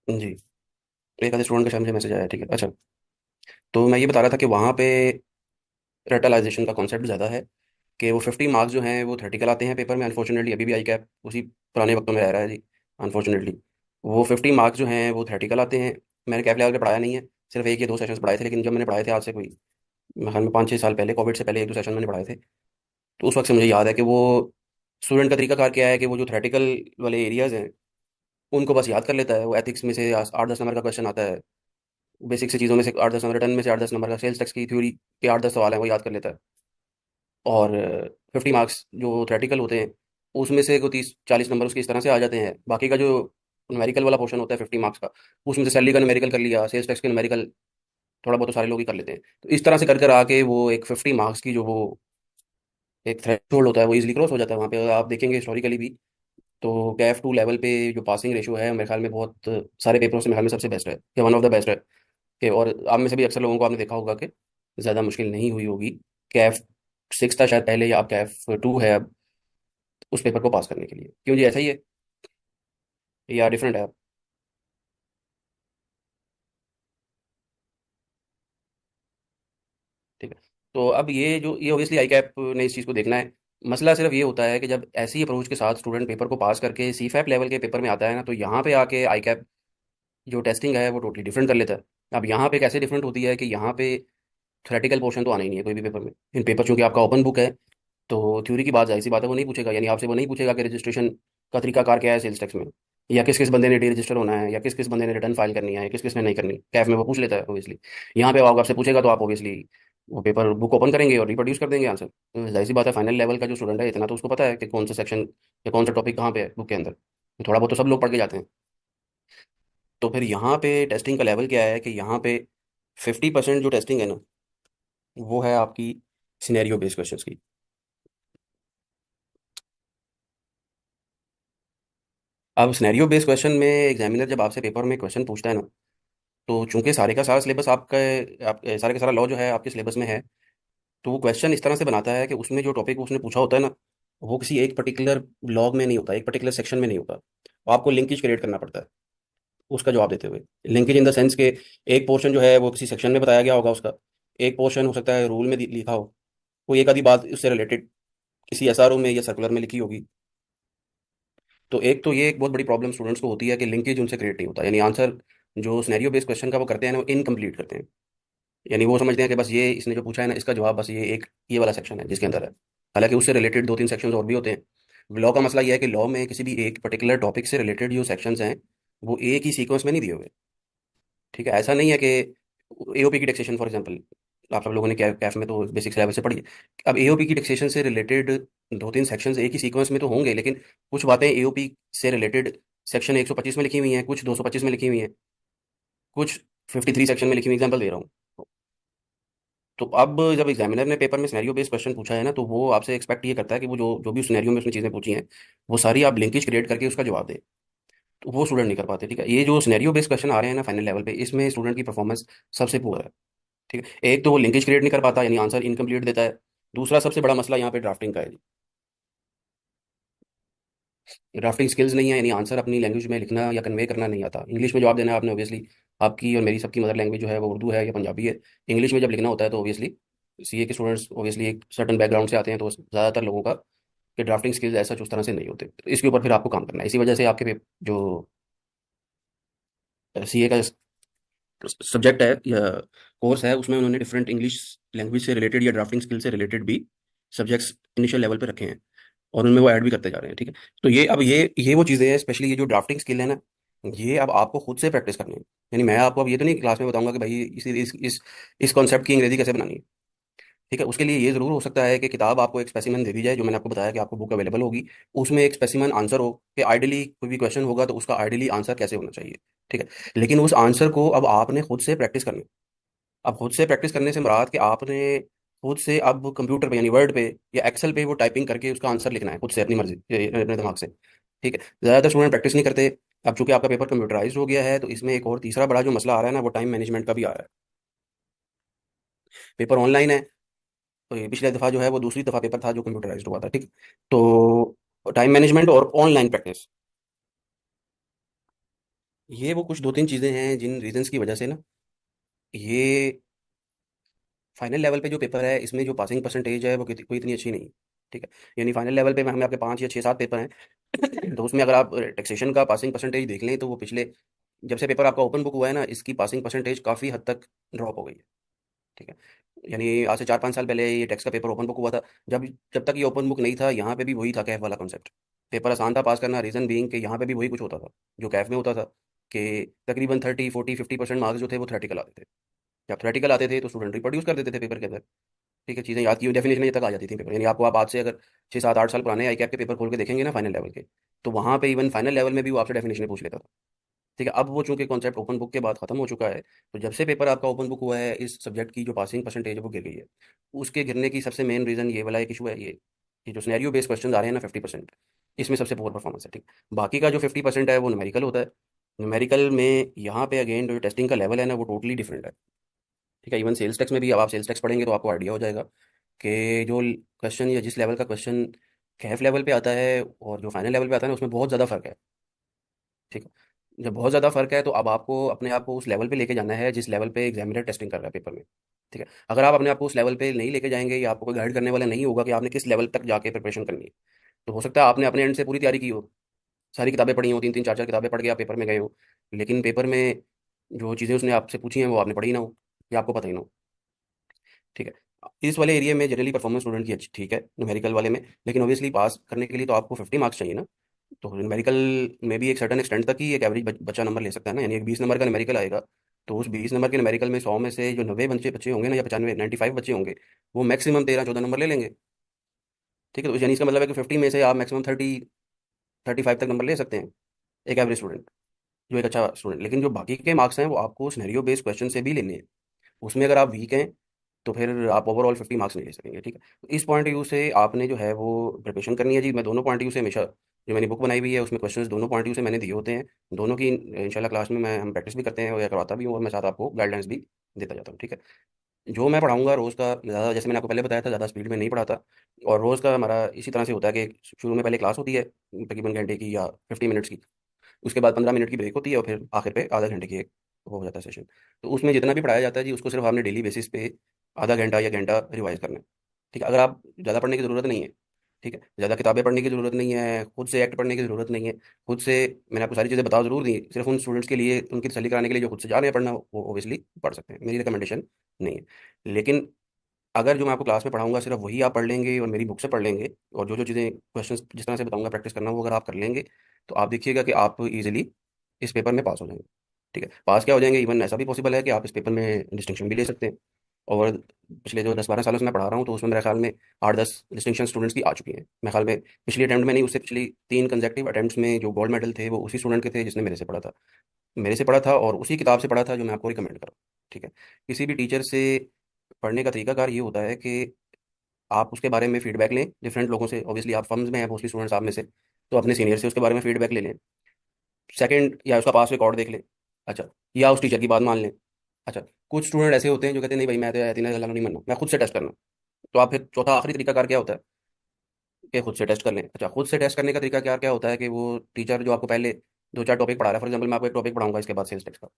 जी, एक आधे स्टूडेंट का शायद मुझे मैसेज आया है। ठीक है, अच्छा। तो मैं ये बता रहा था कि वहाँ पे रेटलाइजेशन का कॉन्सेप्ट ज़्यादा है, कि वो 50 मार्क्स जो हैं वो थर्टिकल आते हैं पेपर में। अनफॉर्चुनेटली अभी भी आई कैप उसी पुराने वक्तों में रह रहा है जी। अनफॉर्चुनेटली वो 50 मार्क्स जो हैं वो थर्टिकल आते हैं। मैंने कैप लेवल पे पढ़ाया नहीं है, सिर्फ एक या दो सेशंस पढ़ाए थे, लेकिन जब मैंने पढ़ाए थे आज से कोई, मेरे ख्याल में 5-6 साल पहले, कोविड से पहले एक दो सेशन मैंने पढ़ाए थे। तो उस वक्त से मुझे याद है कि वो स्टूडेंट का तरीका कार क्या है कि वो जो थ्रेटिकल वाले एरियाज हैं उनको बस याद कर लेता है। वो एथिक्स में से 8-10 नंबर का क्वेश्चन आता है, बेसिक से चीज़ों में से 8-10 नंबर, 10 में से 8-10 नंबर का, सेल्स टैक्स की थ्योरी के 8-10 सवाल हैं, वो याद कर लेता है। और 50 मार्क्स जो थ्योरेटिकल होते हैं उसमें से कोई 30-40 नंबर उसके इस तरह से आ जाते हैं। बाकी का जो न्यूमेरिकल वाला पोर्शन होता है 50 मार्क्स का, उसमें से सैलरी का न्यूमेरिकल कर लिया, सेल्स टैक्स का न्यूमेरिकल थोड़ा बहुत तो सारे लोग ही कर लेते हैं। तो इस तरह से कर कर आके वो एक 50 मार्क्स की जो वो एक थ्रेशोल्ड होता है वो इजीली क्रॉस हो जाता है। वहाँ पे आप देखेंगे हिस्टोरिकली भी, तो कैफ टू लेवल पे जो पासिंग रेशो है मेरे ख्याल में बहुत सारे पेपरों से मेरे ख्याल में सबसे बेस्ट है, या वन ऑफ द बेस्ट है। कि और आप में से भी अक्सर लोगों को आपने देखा होगा कि ज़्यादा मुश्किल नहीं हुई होगी कैफ 6 था शायद पहले, या अब कैफ 2 है अब, उस पेपर को पास करने के लिए। क्यों जी, ऐसा ही है या डिफरेंट है? ठीक है। तो अब ये ऑब्वियसली आई कैप ने इस चीज़ को देखना है। मसला सिर्फ ये होता है कि जब ऐसी अप्रोच के साथ स्टूडेंट पेपर को पास करके सी फैप लेवल के पेपर में आता है ना, तो यहाँ पे आके आई कैप जो टेस्टिंग है वो टोटली डिफरेंट कर लेता है। अब यहाँ पे कैसे डिफरेंट होती है कि यहाँ पे थ्योरेटिकल पोर्शन तो आना ही नहीं है कोई भी पेपर में। इन पेपर चूंकि आपका ओपन बुक है, तो थ्योरी की बात जाहिर सी बात है वो नहीं पूछेगा, यानी आपसे वो नहीं पूछेगा कि रजिस्ट्रेशन का तरीकाकार क्या है सेल्स टैक्स में, या किस किस बंदे ने डी रजिस्टर होना है, या किस किस बंदे ने रिटर्न फाइल करनी है, किस किस ने नहीं करनी। कैफ में वो पूछ लेता है ऑब्वियसली। यहाँ पे वो आपसे पूछेगा तो आप ऑब्वियसली वो पेपर बुक ओपन करेंगे और रिप्रोड्यूस कर देंगे आंसर। तो जाहिर सी बात है फाइनल लेवल का जो स्टूडेंट है इतना तो उसको पता है कि कौन सा सेक्शन या कौन सा टॉपिक कहाँ पे है बुक के अंदर। थोड़ा बहुत तो सब लोग पढ़ के जाते हैं। तो फिर यहाँ पे टेस्टिंग का लेवल क्या है कि यहाँ पे 50% जो टेस्टिंग है ना, वो है आपकी सिनेरियो बेस्ड क्वेश्चंस की। अब सिनेरियो बेस्ड क्वेश्चन में एग्जामिनर जब आपसे पेपर में क्वेश्चन पूछता है ना, तो चूंकि सारे का सारा सिलेबस सारे का सारा लॉ जो है आपके सिलेबस में है, तो वो क्वेश्चन इस तरह से बनाता है कि उसमें जो टॉपिक उसने पूछा होता है ना, वो किसी एक पर्टिकुलर ब्लॉग में नहीं होता, एक पर्टिकुलर सेक्शन में नहीं होता। तो आपको लिंकेज क्रिएट करना पड़ता है उसका जवाब देते हुए। लिंकेज इन द सेंस के एक पोर्शन जो है वो किसी सेक्शन में बताया गया होगा उसका, एक पोर्शन हो सकता है रूल में लिखा हो, कोई एक आधी बात उससे रिलेटेड किसी एसआरओ में या सर्कुलर में लिखी होगी। तो एक तो ये एक बहुत बड़ी प्रॉब्लम स्टूडेंट्स को होती है कि लिंकेज उनसे क्रिएट नहीं होता, यानी आंसर जो सिनेरियो बेस्ड क्वेश्चन का वो करते हैं ना वो इनकम्प्लीट करते हैं। यानी वो समझते हैं कि बस ये इसने जो पूछा है ना इसका जवाब बस ये वाला सेक्शन है जिसके अंदर है। हालांकि उससे रिलेटेड 2-3 सेक्शंस और भी होते हैं। लॉ का मसला ये है कि लॉ में किसी भी एक पर्टिकुलर टॉपिक से रिलेटेड जो सेक्शंस हैं वो एक ही सीक्वेंस में नहीं दिए हुए। ठीक है, ऐसा नहीं है कि एओपी की टैक्सेशन फॉर एग्जांपल, आप सब लोगों ने कैफ में तो बेसिक्स लेवल से पढ़ी है। अब एओपी की टैक्सेशन से रिलेटेड 2-3 सेक्शंस एक ही सीक्वेंस में तो होंगे, लेकिन कुछ बातें एओपी से रिलेटेड सेक्शन 125 में लिखी हुई हैं, कुछ 225 में लिखी हुई हैं, कुछ 53 सेक्शन में लिखी हुई, एग्जाम्पल दे रहा हूँ। तो अब जब एग्जामिनर ने पेपर में सिनेरियो बेस्ड क्वेश्चन पूछा है ना, तो वो आपसे एक्सपेक्ट ये करता है कि वो जो जो भी सिनेरियो में उसने चीज़ें पूछी हैं वो सारी आप लिंकेज क्रिएट करके उसका जवाब दें। तो वो स्टूडेंट नहीं कर पाते। ठीक है, ये जो सिनेरियो बेस्ड क्वेश्चन आ रहे हैं ना फाइनल लेवल पे, इसमें स्टूडेंट की परफॉर्मेंस सबसे पुअर है। ठीक है, एक तो वो लिंकेज क्रिएट नहीं कर पाता, यानी आंसर इनकम्प्लीट देता है। दूसरा सबसे बड़ा मसला यहाँ पे ड्राफ्टिंग का है। ड्राफ्टिंग स्किल्स नहीं है, यानी आंसर अपनी लैंग्वेज में लिखना या कन्वे करना नहीं आता। इंग्लिश में जवाब देना है आपने ऑब्वियसली, आपकी और मेरी सबकी मदर लैंग्वेज जो है वो उर्दू है या पंजाबी है। इंग्लिश में जब लिखना होता है तो ऑब्वियसली सीए के स्टूडेंट्स ऑब्वियसली एक सर्टन बैकग्राउंड से आते हैं, तो ज़्यादातर लोगों का कि ड्राफ्टिंग स्किल्स ऐसा उस तरह से नहीं होते। तो इसके ऊपर फिर आपको काम करना है। इसी वजह से आपके जो सीए का सब्जेक्ट है या कोर्स है उसमें उन्होंने डिफरेंट इंग्लिश लैंग्वेज से रिलेटेड या ड्राफ्टिंग स्किल से रिलेटेड भी सब्जेक्ट्स इनिशियल लेवल पे रखे हैं, और उनमें वो ऐड भी करते जा रहे हैं। ठीक है, तो ये वो चीज़ें हैं, स्पेशली ये जो ड्राफ्टिंग स्किल है ना, ये अब आपको खुद से प्रैक्टिस करनी है। यानी मैं आपको अब ये तो नहीं क्लास में बताऊंगा कि भाई इस कॉन्सेप्ट की अंग्रेजी कैसे बनानी है। ठीक है, उसके लिए ये ज़रूर हो सकता है कि किताब आपको एक स्पेसिमन दे दी जाए, जो मैंने आपको बताया कि आपको बुक अवेलेबल होगी, उसमें एक स्पेसिमन आंसर हो कि आइडियली कोई भी क्वेश्चन होगा तो उसका आइडियली आंसर कैसे होना चाहिए। ठीक है, लेकिन उस आंसर को अब आपने खुद से प्रैक्टिस करनी है। अब खुद से प्रैक्टिस करने से मुराद कि आपने खुद से अब कंप्यूटर पे यानी वर्ड पे या एक्सेल पे वो टाइपिंग करके उसका आंसर लिखना है खुद से अपनी मर्जी अपने दिमाग से। ठीक है, ज़्यादातर स्टूडेंट प्रैक्टिस नहीं करते। अब चूंकि आपका पेपर कंप्यूटराइज हो गया है, तो इसमें एक और तीसरा बड़ा जो मसला आ रहा है ना वो टाइम मैनेजमेंट का भी आ रहा है। पेपर ऑनलाइन है, तो ये पिछले दफ़ा जो है वो दूसरी दफ़ा पेपर था जो कंप्यूटराइज हुआ था। ठीक, तो टाइम मैनेजमेंट और ऑनलाइन प्रैक्टिस, ये वो कुछ 2-3 चीज़ें हैं जिन रीजंस की वजह से ना ये फाइनल लेवल पे जो पेपर है इसमें जो पासिंग परसेंटेज है वो कोई इतनी अच्छी नहीं है। ठीक है, यानी फाइनल लेवल पे हमें आपके 5 या 6-7 पेपर हैं तो उसमें अगर आप टैक्सेशन का पासिंग परसेंटेज देख लें तो वो पिछले जब से पेपर आपका ओपन बुक हुआ है ना इसकी पासिंग परसेंटेज काफ़ी हद तक ड्रॉप हो गई है। ठीक है, यानी आज से 4-5 साल पहले ये टैक्स का पेपर ओपन बुक हुआ था। जब जब तक ये ओपन बुक नहीं था यहाँ पे भी वही था कैफ वाला कॉन्सेप्ट। पेपर आसान था पास करना, रीज़न बीइंग कि यहाँ पे भी वही कुछ होता था जो कैफ में होता था, कि तकरीबन 30-40-50% मार्क्स जो थे वो थ्रेटिकल आते थे। जब थ्रेटिकल आते थे तो स्टूडेंट रिप्रोड्यूस कर देते थे पेपर के अंदर। ठीक है, चीज़ें याद की हुई डेफिनेशन ये तक आ जाती थी पेपर, यानी आपको आप आज से अगर 6 7 8 साल पुराने आई कैप के पेपर खोल के देखेंगे ना फाइनल लेवल के, तो वहाँ पे इवन फाइनल लेवल में भी वो आपसे डेफिनेशन पूछ लेता था। ठीक है, अब वो चूंकि कॉन्सेप्ट ओपन बुक के बाद खत्म हो चुका है, तो जब से पेपर आपका ओपन बुक हुआ है, इस सब्जेक्ट की जो पासिंग परसेंटेज है वो गिर गई है। उसके गिरने की सबसे मेन रीज़न ये वाला एक इशू है, ये जो सिनेरियो बेस्ड क्वेश्चन आ रहे हैं ना 50%, इसमें सबसे पुअर परफॉर्मेंस है। ठीक, बाकी का जो 50% है वो न्यूमेरिकल होता है। न्यूमेरिकल में यहाँ पे अगेन जो टेस्टिंग का लेवल है ना वो टोटली डिफरेंट है। ठीक है, इवन सेल्स टैक्स में भी, अब आप सेल्स टैक्स पढ़ेंगे तो आपको आइडिया हो जाएगा कि जो क्वेश्चन या जिस लेवल का क्वेश्चन कैफ लेवल पे आता है और जो फाइनल लेवल पे आता है ना, उसमें बहुत ज़्यादा फर्क है। ठीक है, जब बहुत ज़्यादा फर्क है तो अब आपको अपने आप को उस लेवल पे लेके जाना है जिस लेवल पे एग्जामिनर टेस्टिंग कर रहा है पेपर में। ठीक है, अगर आप अपने आप को उस लेवल पे नहीं लेके जाएंगे या आपको कोई गाइड करने वाला नहीं होगा कि आपने किस लेवल तक जाके प्रिपरेशन करनी है, तो हो सकता है आपने अपने एंड से पूरी तैयारी की हो, सारी किताबें पढ़ी हो, 3 3 4 4 किताबें पढ़ के आप पेपर में गए हो, लेकिन पेपर में जो चीज़ें उसने आपसे पूछी हैं वो आपने पढ़ी ना हो या आपको पता ही ना हो। ठीक है, इस वाले एरिया में जनरली परफॉर्मेंस स्टूडेंट की अच्छी ठीक है न्यूमेरिकल वाले में, लेकिन ऑब्वियसली पास करने के लिए तो आपको 50 मार्क्स चाहिए ना। तो न्यूमेरिकल में भी एक सर्टन एक्सटेंट तक ही एक एवरेज बच्चा नंबर ले सकता है ना, यानी एक 20 नंबर का न्यूमेरिकल आएगा, तो उस 20 नंबर के न्यूमेरिकल में 100 में से जो 90 बच्चे बच्चे होंगे ना, या 95 95 बच्चे होंगे, वो मैक्सिमम 13 14 नंबर ले लेंगे। ठीक है, तो यानी इसका मतलब है कि 50 में से आप मैक्सिमम 35 तक नंबर ले सकते हैं, एक एवरेज स्टूडेंट, जो एक अच्छा स्टूडेंट। लेकिन जो बाकी के मार्क्स हैं वो आपको सिनेरियो बेस्ड क्वेश्चन से भी लेने हैं, उसमें अगर आप वीक हैं तो फिर आप ओवरऑल 50 मार्क्स नहीं ले सकेंगे। ठीक है, तो इस पॉइंट व्यू से आपने जो है वो प्रिपरेशन करनी है जी। मैं दोनों पॉइंट व्यू से हमेशा, जो मैंने बुक बनाई हुई है उसमें क्वेश्चंस दोनों पॉइंट व्यू से मैंने दिए होते हैं, दोनों की इंशाल्लाह क्लास में मैं हम प्रैक्टिस भी करते हैं और या करवाता भी हूँ, और मैं साथ आपको गाइडलाइंस भी देता जाता हूँ। ठीक है, जो मैं पढ़ाऊंगा रोज़ का ज़्यादा, जैसे मैंने आपको पहले बताया था, ज़्यादा स्पीड में नहीं पढ़ाता, और रोज़ का हमारा इसी तरह से होता है कि शुरू में पहले क्लास होती है तकरीबन घंटे की या 50 मिनट्स की, उसके बाद 15 मिनट की ब्रेक होती है, और फिर आखिर पे आधा घंटे की एक वो हो जाता है सेशन। तो उसमें जितना भी पढ़ाया जाता है जी, उसको सिर्फ आपने डेली बेसिस पे आधा घंटा या घंटा रिवाइज करना है। ठीक है, अगर आप ज़्यादा पढ़ने की ज़रूरत नहीं है, ठीक है, ज़्यादा किताबें पढ़ने की ज़रूरत नहीं है, खुद से एक्ट पढ़ने की ज़रूरत नहीं है, खुद से, मैंने आपको सारी चीज़ें बता ज़रूर दी, सिर्फ उन स्टूडेंट्स के लिए उनकी तसल्ली कराने के लिए जो खुद से जा रहे हैं पढ़ना, वो ओबियसली पढ़ सकते हैं, मेरी रिकमेंडेशन नहीं है। लेकिन अगर जो मैं आपको क्लास में पढ़ाऊंगा सिर्फ वही आप पढ़ लेंगे और मेरी बुक से पढ़ लेंगे, और जो जो चीज़ें क्वेश्चन जिस तरह से बताऊंगा प्रैक्टिस करना वो अगर आप कर लेंगे, तो आप देखिएगा कि आप इजीली इस पेपर में पास हो जाएंगे। ठीक है, पास क्या हो जाएंगे, इवन ऐसा भी पॉसिबल है कि आप इस पेपर में डिस्टिंक्शन भी ले सकते हैं। और पिछले जो 10 12 सालों से मैं पढ़ा रहा हूँ तो उसमें मेरे ख्याल में 8 10 डिस्टिंक्शन स्टूडेंट्स की आ चुकी हैं। मेरे ख्याल में पिछली अटैम्प्ट में नहीं, उससे पिछली 3 कंसेक्टिव अटैम्प्ट्स में जो गोल्ड मेडल थे वो उसी स्टूडेंट के थे जिसने मेरे से पढ़ा था और उसी किताब से पढ़ा था जो मैं आपको रिकमेंड कर रहा हूँ। ठीक है, किसी भी टीचर से पढ़ने का तरीकाकार ये होता है कि आप उसके बारे में फीडबैक लें डिफरेंट लोगों से, ऑब्वियसली आप फर्म्स में हैं मोस्टली स्टूडेंट्स आप में से, तो अपने सीनियर से उसके बारे में फीडबैक ले लें। सेकंड, या उसका पास रिकॉर्ड देख लें। अच्छा, या उस टीचर की बात मान लें। अच्छा, कुछ स्टूडेंट ऐसे होते हैं जो कहते हैं नहीं भाई मैं तो ऐतिन नहीं मानना, मैं खुद से टेस्ट करना। तो आप फिर चौथा आखिरी तरीकाकार क्या होता है कि खुद से टेस्ट कर लें। अच्छा, खुद से टेस्ट करने का तरीका क्या क्या होता है कि वो टीचर जो आपको पहले 2 4 टॉपिक पढ़ा रहा है, फॉर एग्जाम्पल मैं आपको एक टॉपिक पढ़ाऊंगा इसके बाद सेल्स टैक्स का,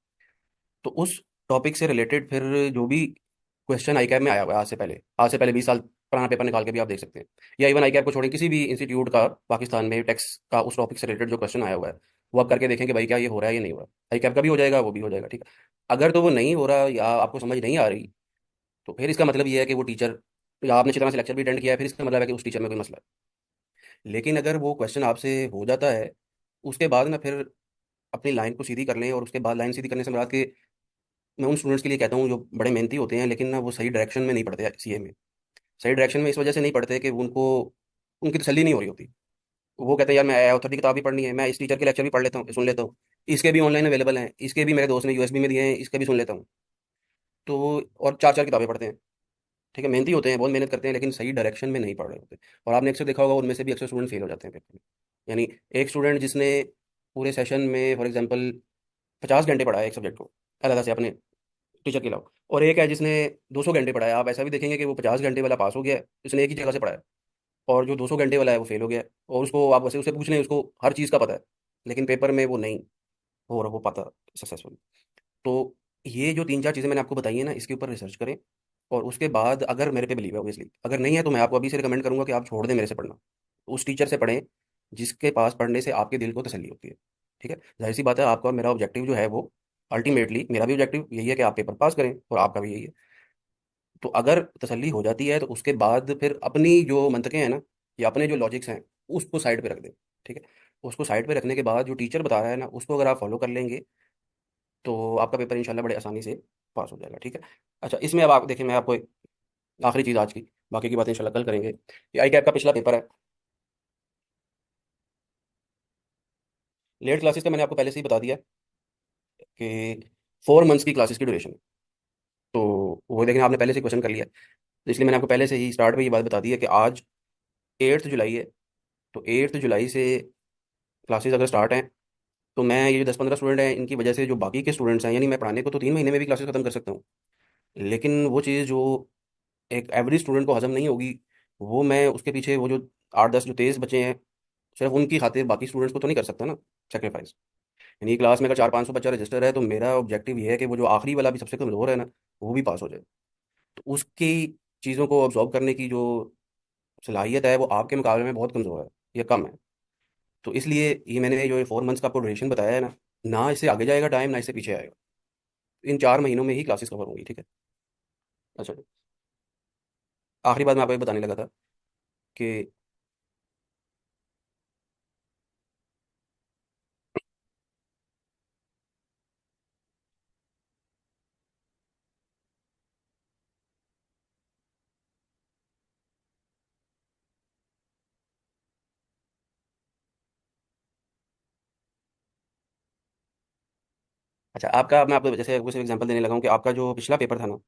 तो उस टॉपिक से रिलेटेड फिर जो भी क्वेश्चन आई कैब में आया हुआ है आज से पहले 20 साल पुराना पेपर निकाल के भी आप देख सकते हैं, या इवन आई कैब को छोड़ें किसी भी इंस्टीट्यूट का पाकिस्तान में टैक्स का उस टॉपिक से रिलेटेड जो क्वेश्चन आया हुआ है, वो आप करके देखें कि भाई क्या ये हो रहा है या नहीं हो रहा है। आई कैब का भी हो जाएगा, वो भी हो जाएगा। ठीक है, अगर तो वो नहीं हो रहा या आपको समझ नहीं आ रही, तो फिर इसका मतलब ये है कि वो टीचर, या आपने अच्छी तरह से लेक्चर भी अटेंड किया है, फिर इसका मतलब है कि उस टीचर में कोई मसला है। लेकिन अगर वो क्वेश्चन आपसे हो जाता है, उसके बाद ना फिर अपनी लाइन को सीधी कर लें, और उसके बाद लाइन सीधी करने से मुराद के, मैं उन स्टूडेंट्स के लिए कहता हूँ जो बड़े मेहनती होते हैं लेकिन ना वो सही डायरेक्शन में नहीं पढ़ते सीए में। सही डायरेक्शन में इस वजह से नहीं पढ़ते कि उनको उनकी तसल्ली नहीं हो रही होती। वो कहते हैं यार मैं ऑथर की किताब भी पढ़नी है, मैं इस टीचर के लेक्चर भी पढ़ लेता हूँ, सुन लेता हूँ, इसके भी ऑनलाइन अवेलेबल हैं, इसके भी मेरे दोस्त ने यूएसबी में दिए हैं, इसके भी सुन लेता हूँ। तो और 4 4 किताबें पढ़ते हैं। ठीक है, मेहनती होते हैं, बहुत मेहनत करते हैं, लेकिन सही डायरेक्शन में नहीं पढ़ रहे होते। और आपने अक्सर देखा होगा उनमें से भी अक्सर स्टूडेंट फेल हो जाते हैं पेपर में। यानी एक स्टूडेंट जिसने पूरे सेशन में फॉर एग्जाम्पल 50 घंटे पढ़ा है एक सब्जेक्ट को अलग से अपने टीचर के अलावा, और एक है जिसने 200 घंटे पढ़ाया, आप ऐसा भी देखेंगे कि वो 50 घंटे वाला पास हो गया है, उसने एक ही जगह से पढ़ा है, और जो 200 घंटे वाला है वो फेल हो गया है। और उसको आप वैसे उससे पूछ लें, उसको हर चीज़ का पता है, लेकिन पेपर में वो नहीं हो रहा, वो पाता सक्सेसफुल। तो ये जो 3 4 चीज़ें मैंने आपको बताई है ना, इसके ऊपर रिसर्च करें, और उसके बाद अगर मेरे पे बिलीव है ऑब्वियसली, अगर नहीं है तो मैं आपको अभी से रिकमेंड करूंगा कि आप छोड़ दें मेरे से पढ़ना, उस टीचर से पढ़ें जिसके पास पढ़ने से आपके दिल को तसल्ली होती है। ठीक है, जाहिर सी बात है, आपका और मेरा ऑब्जेक्टिव जो है वो, अल्टीमेटली मेरा भी ऑब्जेक्टिव यही है कि आप पेपर पास करें और आपका भी यही है। तो अगर तसल्ली हो जाती है तो उसके बाद फिर अपनी जो मंतकें हैं ना, या अपने जो लॉजिक्स हैं, उसको साइड पे रख दें। ठीक है, उसको साइड पे रखने के बाद जो टीचर बता रहा है ना, उसको अगर आप फॉलो कर लेंगे, तो आपका पेपर इंशाल्लाह बड़े आसानी से पास हो जाएगा। ठीक है, अच्छा इसमें अब आप देखिए, मैं आपको आखिरी चीज़ आज की, बाकी की बातें इंशाल्लाह कल करेंगे। ये आई कैप का पिछला पेपर है। लेट क्लासेस का मैंने आपको पहले से ही बता दिया कि 4 मंथ्स की क्लासेस की ड्यूरेशन है। तो वो लेकिन आपने पहले से क्वेश्चन कर लिया, तो इसलिए मैंने आपको पहले से ही स्टार्ट में ये बात बता दी है कि आज 8 जुलाई है। तो 8 जुलाई से क्लासेस अगर स्टार्ट हैं, तो मैं ये जो 10-15 स्टूडेंट हैं इनकी वजह से जो बाकी के स्टूडेंट्स हैं, यानी मैं पढ़ाने को तो 3 महीने में भी क्लासेस खत्म कर सकता हूँ, लेकिन वो चीज़ जो एक एवरेज स्टूडेंट को हजम नहीं होगी, वो मैं उसके पीछे वो जो 8-10 जो तेज़ बच्चे हैं, सिर्फ उनकी खातिर बाकी स्टूडेंट्स को तो नहीं कर सकता ना सेक्रीफाइस। यानी क्लास में अगर 400-500 बच्चा रजिस्टर है, तो मेरा ऑब्जेक्टिव ये है कि वो जो आखिरी वाला भी सबसे कमज़ोर है ना, वो भी पास हो जाए। तो उसकी चीज़ों को ऑब्जॉर्व करने की जो सलाहियत है, वो आपके मुकाबले में बहुत कमज़ोर है, ये कम है। तो इसलिए ये मैंने जो 4 मंथ्स का आपको ड्यूरेशन बताया है ना, ना इससे आगे जाएगा टाइम, ना इससे पीछे आएगा। इन 4 महीनों में ही क्लासेस कवर होंगी, ठीक है। अच्छा, आखिरी बात मैं आपको ये बताने लगा था कि अच्छा, आपका मैं आपको जैसे कुछ एग्जांपल देने लगा हूँ कि आपका जो पिछला पेपर था ना।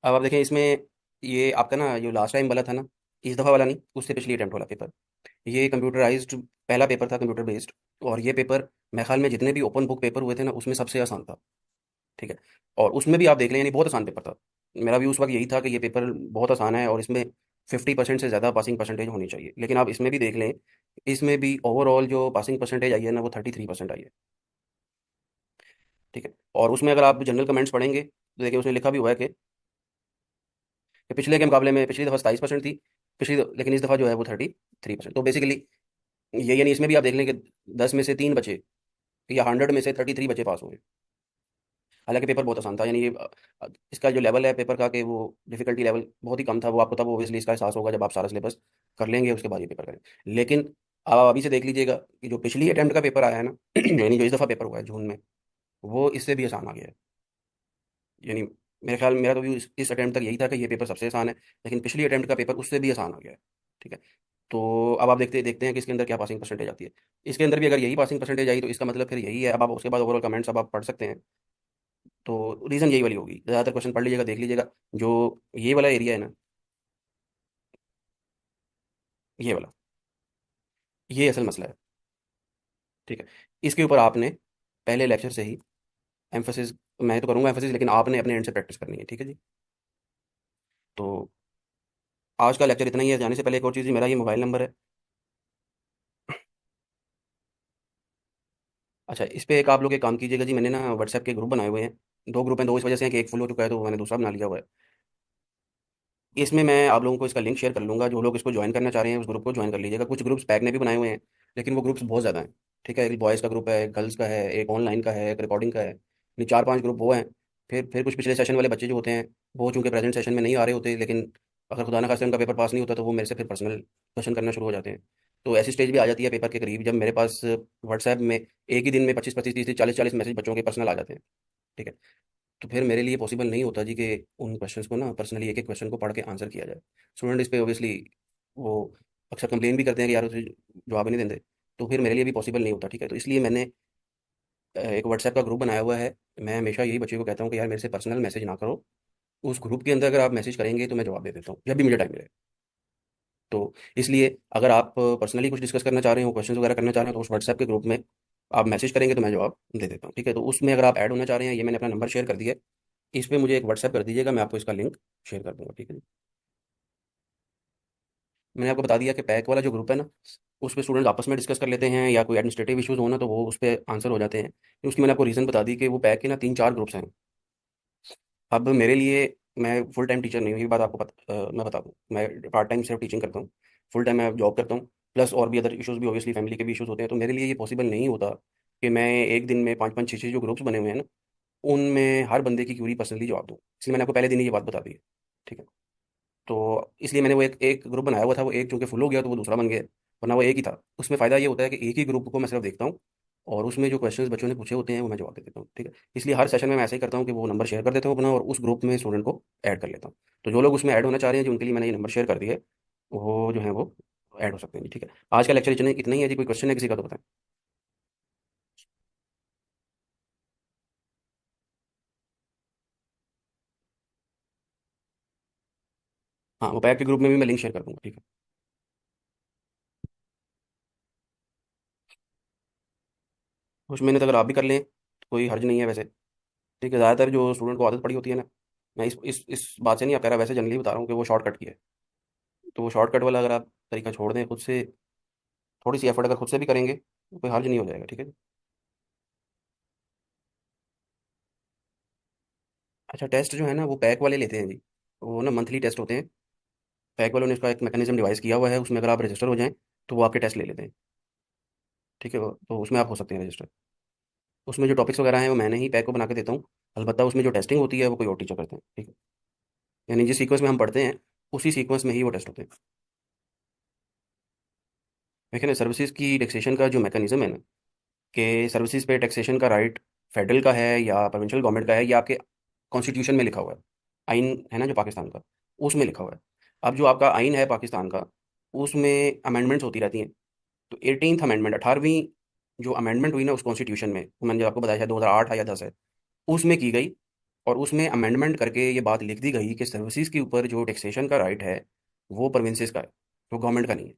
अब आप देखें इसमें, ये आपका ना जो लास्ट टाइम वाला था ना, इस दफ़ा वाला नहीं, उससे पिछली अटेम्प्ट वाला पेपर, ये कंप्यूटराइज्ड पहला पेपर था, कंप्यूटर बेस्ड। और ये पेपर मेरे ख्याल में जितने भी ओपन बुक पेपर हुए थे ना, उसमें सबसे आसान था, ठीक है। और उसमें भी आप देख लें, यानी बहुत आसान पेपर था। मेरा भी उस वक्त यही था कि ये पेपर बहुत आसान है और इसमें 50% से ज़्यादा पासिंग परसेंटेज होनी चाहिए, लेकिन आप इसमें भी देख लें, इसमें भी ओवरऑल जो पासिंग परसेंटेज आई है ना, वो 33% आई है, ठीक है। और उसमें अगर आप जनरल कमेंट्स पढ़ेंगे, तो देखिए उसमें लिखा भी हुआ है कि पिछले के मुकाबले में पिछली दफ़ा 27% थी, लेकिन इस दफ़ा जो है वो 33%। तो बेसिकली ये, यानी इसमें भी आप देख लें कि 10 में से 3 बचे, या 100 में से 33 बच्चे पास हुए। हालांकि पेपर बहुत आसान था, यानी ये इसका जो लेवल है पेपर का, कि वो डिफिकल्टी लेवल बहुत ही कम था, वो आपको तब ओबियसली इसका एहसास होगा जब आप सारा सिलेबस कर लेंगे, उसके बाद ये पेपर करें। लेकिन आप अभी से देख लीजिएगा कि जो पिछली अटैम्प्ट का पेपर आया है ना, यानी जो इस दफ़ा पेपर हुआ है जून में, वो इससे भी आसान आ गया है। यानी मेरे ख्याल, मेरा तो व्यू इस अटैम्प्ट तक यही था कि ये पेपर सबसे आसान है, लेकिन पिछली अटैम्प्ट का पेपर उससे भी आसान आ गया है, ठीक है। तो अब आप देखते देखते हैं कि इसके अंदर क्या पासिंग परसेंटेज आती है। इसके अंदर भी अगर यही पासिंग परसेंटेज आई, तो इसका मतलब फिर यही है। अब आप उसके बाद ओवरऑल कमेंट्स अब आप पढ़ सकते हैं, तो रीज़न यही वाली होगी। ज़्यादातर क्वेश्चन पढ़ लीजिएगा, देख लीजिएगा, जो ये वाला एरिया है ना, ये वाला, ये असल मसला है, ठीक है। इसके ऊपर आपने पहले लेक्चर से ही एम्फोसिस, मैं तो करूँगा एम्फोसिस, लेकिन आपने अपने एंड से प्रैक्टिस करनी है, ठीक है जी। तो आज का लेक्चर इतना ही है। जाने से पहले एक और चीज़, मेरा ये मोबाइल नंबर है। अच्छा, इस पे एक आप लोग एक काम कीजिएगा जी, मैंने ना व्हाट्सएप के ग्रुप बनाए हुए हैं। 2 ग्रुप हैं, दो इस वजह से हैं कि एक फुल हो चुका है, तो मैंने दूसरा बना लिया हुआ है। इसमें मैं आप लोगों को इसका लिंक शेयर कर लूँगा, जो लोग इसको ज्वाइन करना चाह रहे हैं उस ग्रुप को ज्वाइन कर लीजिएगा। कुछ ग्रुप्स पैक ने भी बनाए हुए हैं, लेकिन वो ग्रुप्स बहुत ज़्यादा हैं, ठीक है। एक बॉयज़ का ग्रुप है, एक गर्ल्स का है, एक ऑनलाइन का है, एक रिकॉर्डिंग का है, नहीं 4-5 ग्रुप वो हैं। फिर कुछ पिछले सेशन वाले बच्चे जो होते हैं, वो चूँकि प्रेजेंट सेशन में नहीं आ रहे होते, लेकिन अगर खुदा ना खास्ते उनका पेपर पास नहीं होता, तो वो मेरे से फिर पर्सनल क्वेश्चन करना शुरू हो जाते हैं। तो ऐसी स्टेज भी आ जाती है पेपर के करीब, जब मेरे पास व्हाट्सएप में एक ही दिन में 25-25, 30-30, 40-40 मैसेज बच्चों के पर्सनल आ जाते हैं, ठीक है। तो फिर मेरे लिए पॉसिबल नहीं होता जी कि उन क्वेश्चंस को ना पर्सनली एक एक क्वेश्चन को पढ़ के आंसर किया जाए। स्टूडेंट इस पे ऑब्वियसली वो अक्सर कंप्लेन भी करते हैं कि यार उसे जवाब ही नहीं देते। तो फिर मेरे लिए भी पॉसिबल नहीं होता, ठीक है। तो इसलिए मैंने एक व्हाट्सएप का ग्रुप बनाया हुआ है। मैं हमेशा यही बच्चे को कहता हूँ कि यार मेरे से पर्सनल मैसेज ना करो, उस ग्रुप के अंदर अगर आप मैसेज करेंगे तो मैं जवाब दे देता हूँ जब भी मुझे टाइम मिले। तो इसलिए अगर आप पर्सनली कुछ डिस्कस करना चाह रहे हो, क्वेश्चन वगैरह करना चाह रहे हो, तो उस व्हाट्सएप के ग्रुप में आप मैसेज करेंगे तो मैं जवाब दे देता हूँ, ठीक है। तो उसमें अगर आप ऐड होना चाह रहे हैं, ये मैंने अपना नंबर शेयर कर दिया है, इस पे मुझे एक व्हाट्सएप कर दीजिएगा, मैं आपको इसका लिंक शेयर कर दूंगा, ठीक है जी। मैंने आपको बता दिया कि पैक वाला जो ग्रुप है ना, उस पे स्टूडेंट्स आपस में डिस्कस कर लेते हैं, या कोई एडमिनिस्ट्रेटिव इश्यूज होना तो वो उस पे आंसर हो जाते हैं। तो उसकी मैंने आपको रीज़न बता दी कि वो पैक के ना 3-4 ग्रुप्स हैं। अब मेरे लिए, मैं फुल टाइम टीचर नहीं हूँ, ये बात आपको मैं बता दूँ, मैं पार्ट टाइम सिर्फ टीचिंग करता हूँ, फुल टाइम मैं जॉब करता हूँ, प्लस और भी अदर इश्यूज़ भी, ऑब्वियसली फैमिली के भी इश्यूज़ होते हैं। तो मेरे लिए ये पॉसिबल नहीं होता कि मैं एक दिन में 5-5, 6-6 जो ग्रुप्स बने हुए हैं ना, उनमें हर बंदे की क्यूरी पर्सनली जवाब दूँ। इसलिए मैंने आपको पहले दिन ही ये बात बता दी है, ठीक है। तो इसलिए मैंने वो एक एक ग्रुप बनाया हुआ था, वो एक चूँकि फुल हो गया तो वो दूसरा बन गया। वरना वो एक ही था। उसमें फ़ायदा ये होता है कि एक ही ग्रुप को मैं सिर्फ देखता हूँ, और उसमें जो क्वेश्चंस बच्चों ने पूछे होते हैं वो मैं जवाब दे देता हूँ, ठीक है। इसलिए हर सेशन में मैं ऐसे ही करता हूँ कि वो नंबर शेयर कर देता हूँ अपना, और उस ग्रुप में स्टूडेंट को ऐड कर लेता हूँ। तो जो लोग उसमें ऐड होना चाह रहे हैं, जो उनके लिए मैंने ये नंबर शेयर कर दिया है, वो जो है वो ऐड हो सकते हैं जी, ठीक है। आज का लेक्चर इतना इतना ही है जी। कोई क्वेश्चन है किसी का तो बताएं। हाँ, वो पैक के ग्रुप में भी मैं लिंक शेयर कर दूंगा, ठीक है। कुछ मेहनत अगर आप भी कर लें तो कोई हर्ज नहीं है वैसे, ठीक है। ज़्यादातर जो स्टूडेंट को आदत पड़ी होती है ना, मैं इस बात से नहीं आप कह रहा, वैसे जनरली बता रहा हूँ कि वो शॉर्टकट की है। तो वो शॉर्टकट वाला अगर आप तरीका छोड़ दें खुद से, थोड़ी सी एफर्ट अगर खुद से भी करेंगे तो कोई हर्ज नहीं हो जाएगा, ठीक है। अच्छा, टेस्ट जो है ना वो पैक वाले लेते हैं जी। वो ना मंथली टेस्ट होते हैं। पैक वालों ने इसका एक मैकेनिज्म डिवाइस किया हुआ है, उसमें अगर आप रजिस्टर हो जाएं तो वो आपके टेस्ट ले लेते हैं, ठीक है। तो उसमें आप हो सकते हैं रजिस्टर। उसमें जो टॉपिक्स वगैरह हैं वो मैंने ही पैक को बना के देता हूँ। अलबत्ता उसमें जो टेस्टिंग होती है वो कोई और टीचर करते हैं, ठीक है। यानी जिस सीक्वेंस में हम पढ़ते हैं उसी सीक्वेंस में ही वो टेस्ट होते हैं। लेकिन सर्विसेज की टैक्सेशन का जो मैकेनिज्म है ना, कि सर्विसेज पे टैक्सेशन का राइट फेडरल का है या प्रोविंशियल गवर्नमेंट का है, या आपके कॉन्स्टिट्यूशन में लिखा हुआ है। आइन है ना जो पाकिस्तान का, उसमें लिखा हुआ है। अब जो आपका आइन है पाकिस्तान का, उसमें अमेंडमेंट्स होती रहती हैं। तो 18th अमेंडमेंट, 18वीं जो अमेंडमेंट हुई ना उस कॉन्स्टिट्यूशन में, वो मैंने जो आपको बताया शायद 2008 है या 10 है, उसमें की गई। और उसमें अमेंडमेंट करके ये बात लिख दी गई कि सर्विसेज के ऊपर जो टैक्सेशन का राइट है वो प्रोविंसेस का है, वो गवर्नमेंट का नहीं है।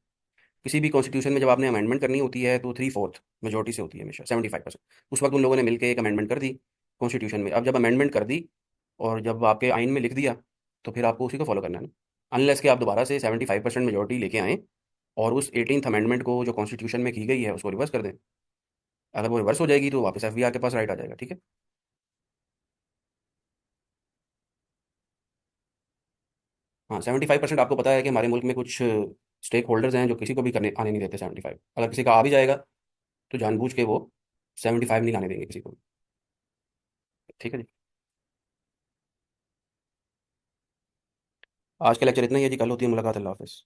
किसी भी कॉन्स्टिट्यूशन में जब आपने अमेंडमेंट करनी होती है तो 3/4 मेजोरिटी से होती है हमेशा, 75%। उस वक्त उन लोगों ने मिलकर एक अमेंडमेंट कर दी कॉन्स्टिट्यूशन में। अब जब अमेंडमेंट कर दी और जब आपके आइन में लिख दिया, तो फिर आपको उसी को फॉलो करना है ना। अनलेस कि आप दोबारा से 75% मेजोरिटी लेके आएँ और उस 18th अमेंडमेंट को जो कॉन्स्टिट्यूशन में की गई है उसको रिवर्स कर दें। अगर वो रिवर्स हो जाएगी तो वापस एफबीआर के पास राइट आ जाएगा, ठीक है। हाँ, 75%। आपको पता है कि हमारे मुल्क में कुछ स्टेक होल्डर्स हैं जो किसी को भी करने आने नहीं देते 75। अगर किसी का आ भी जाएगा तो जानबूझ के वो 75 नहीं आने देंगे किसी को भी, ठीक है जी। आज का लेक्चर इतना ही है जी। कल होती है मुलाकात। अल्लाह हाफिज़।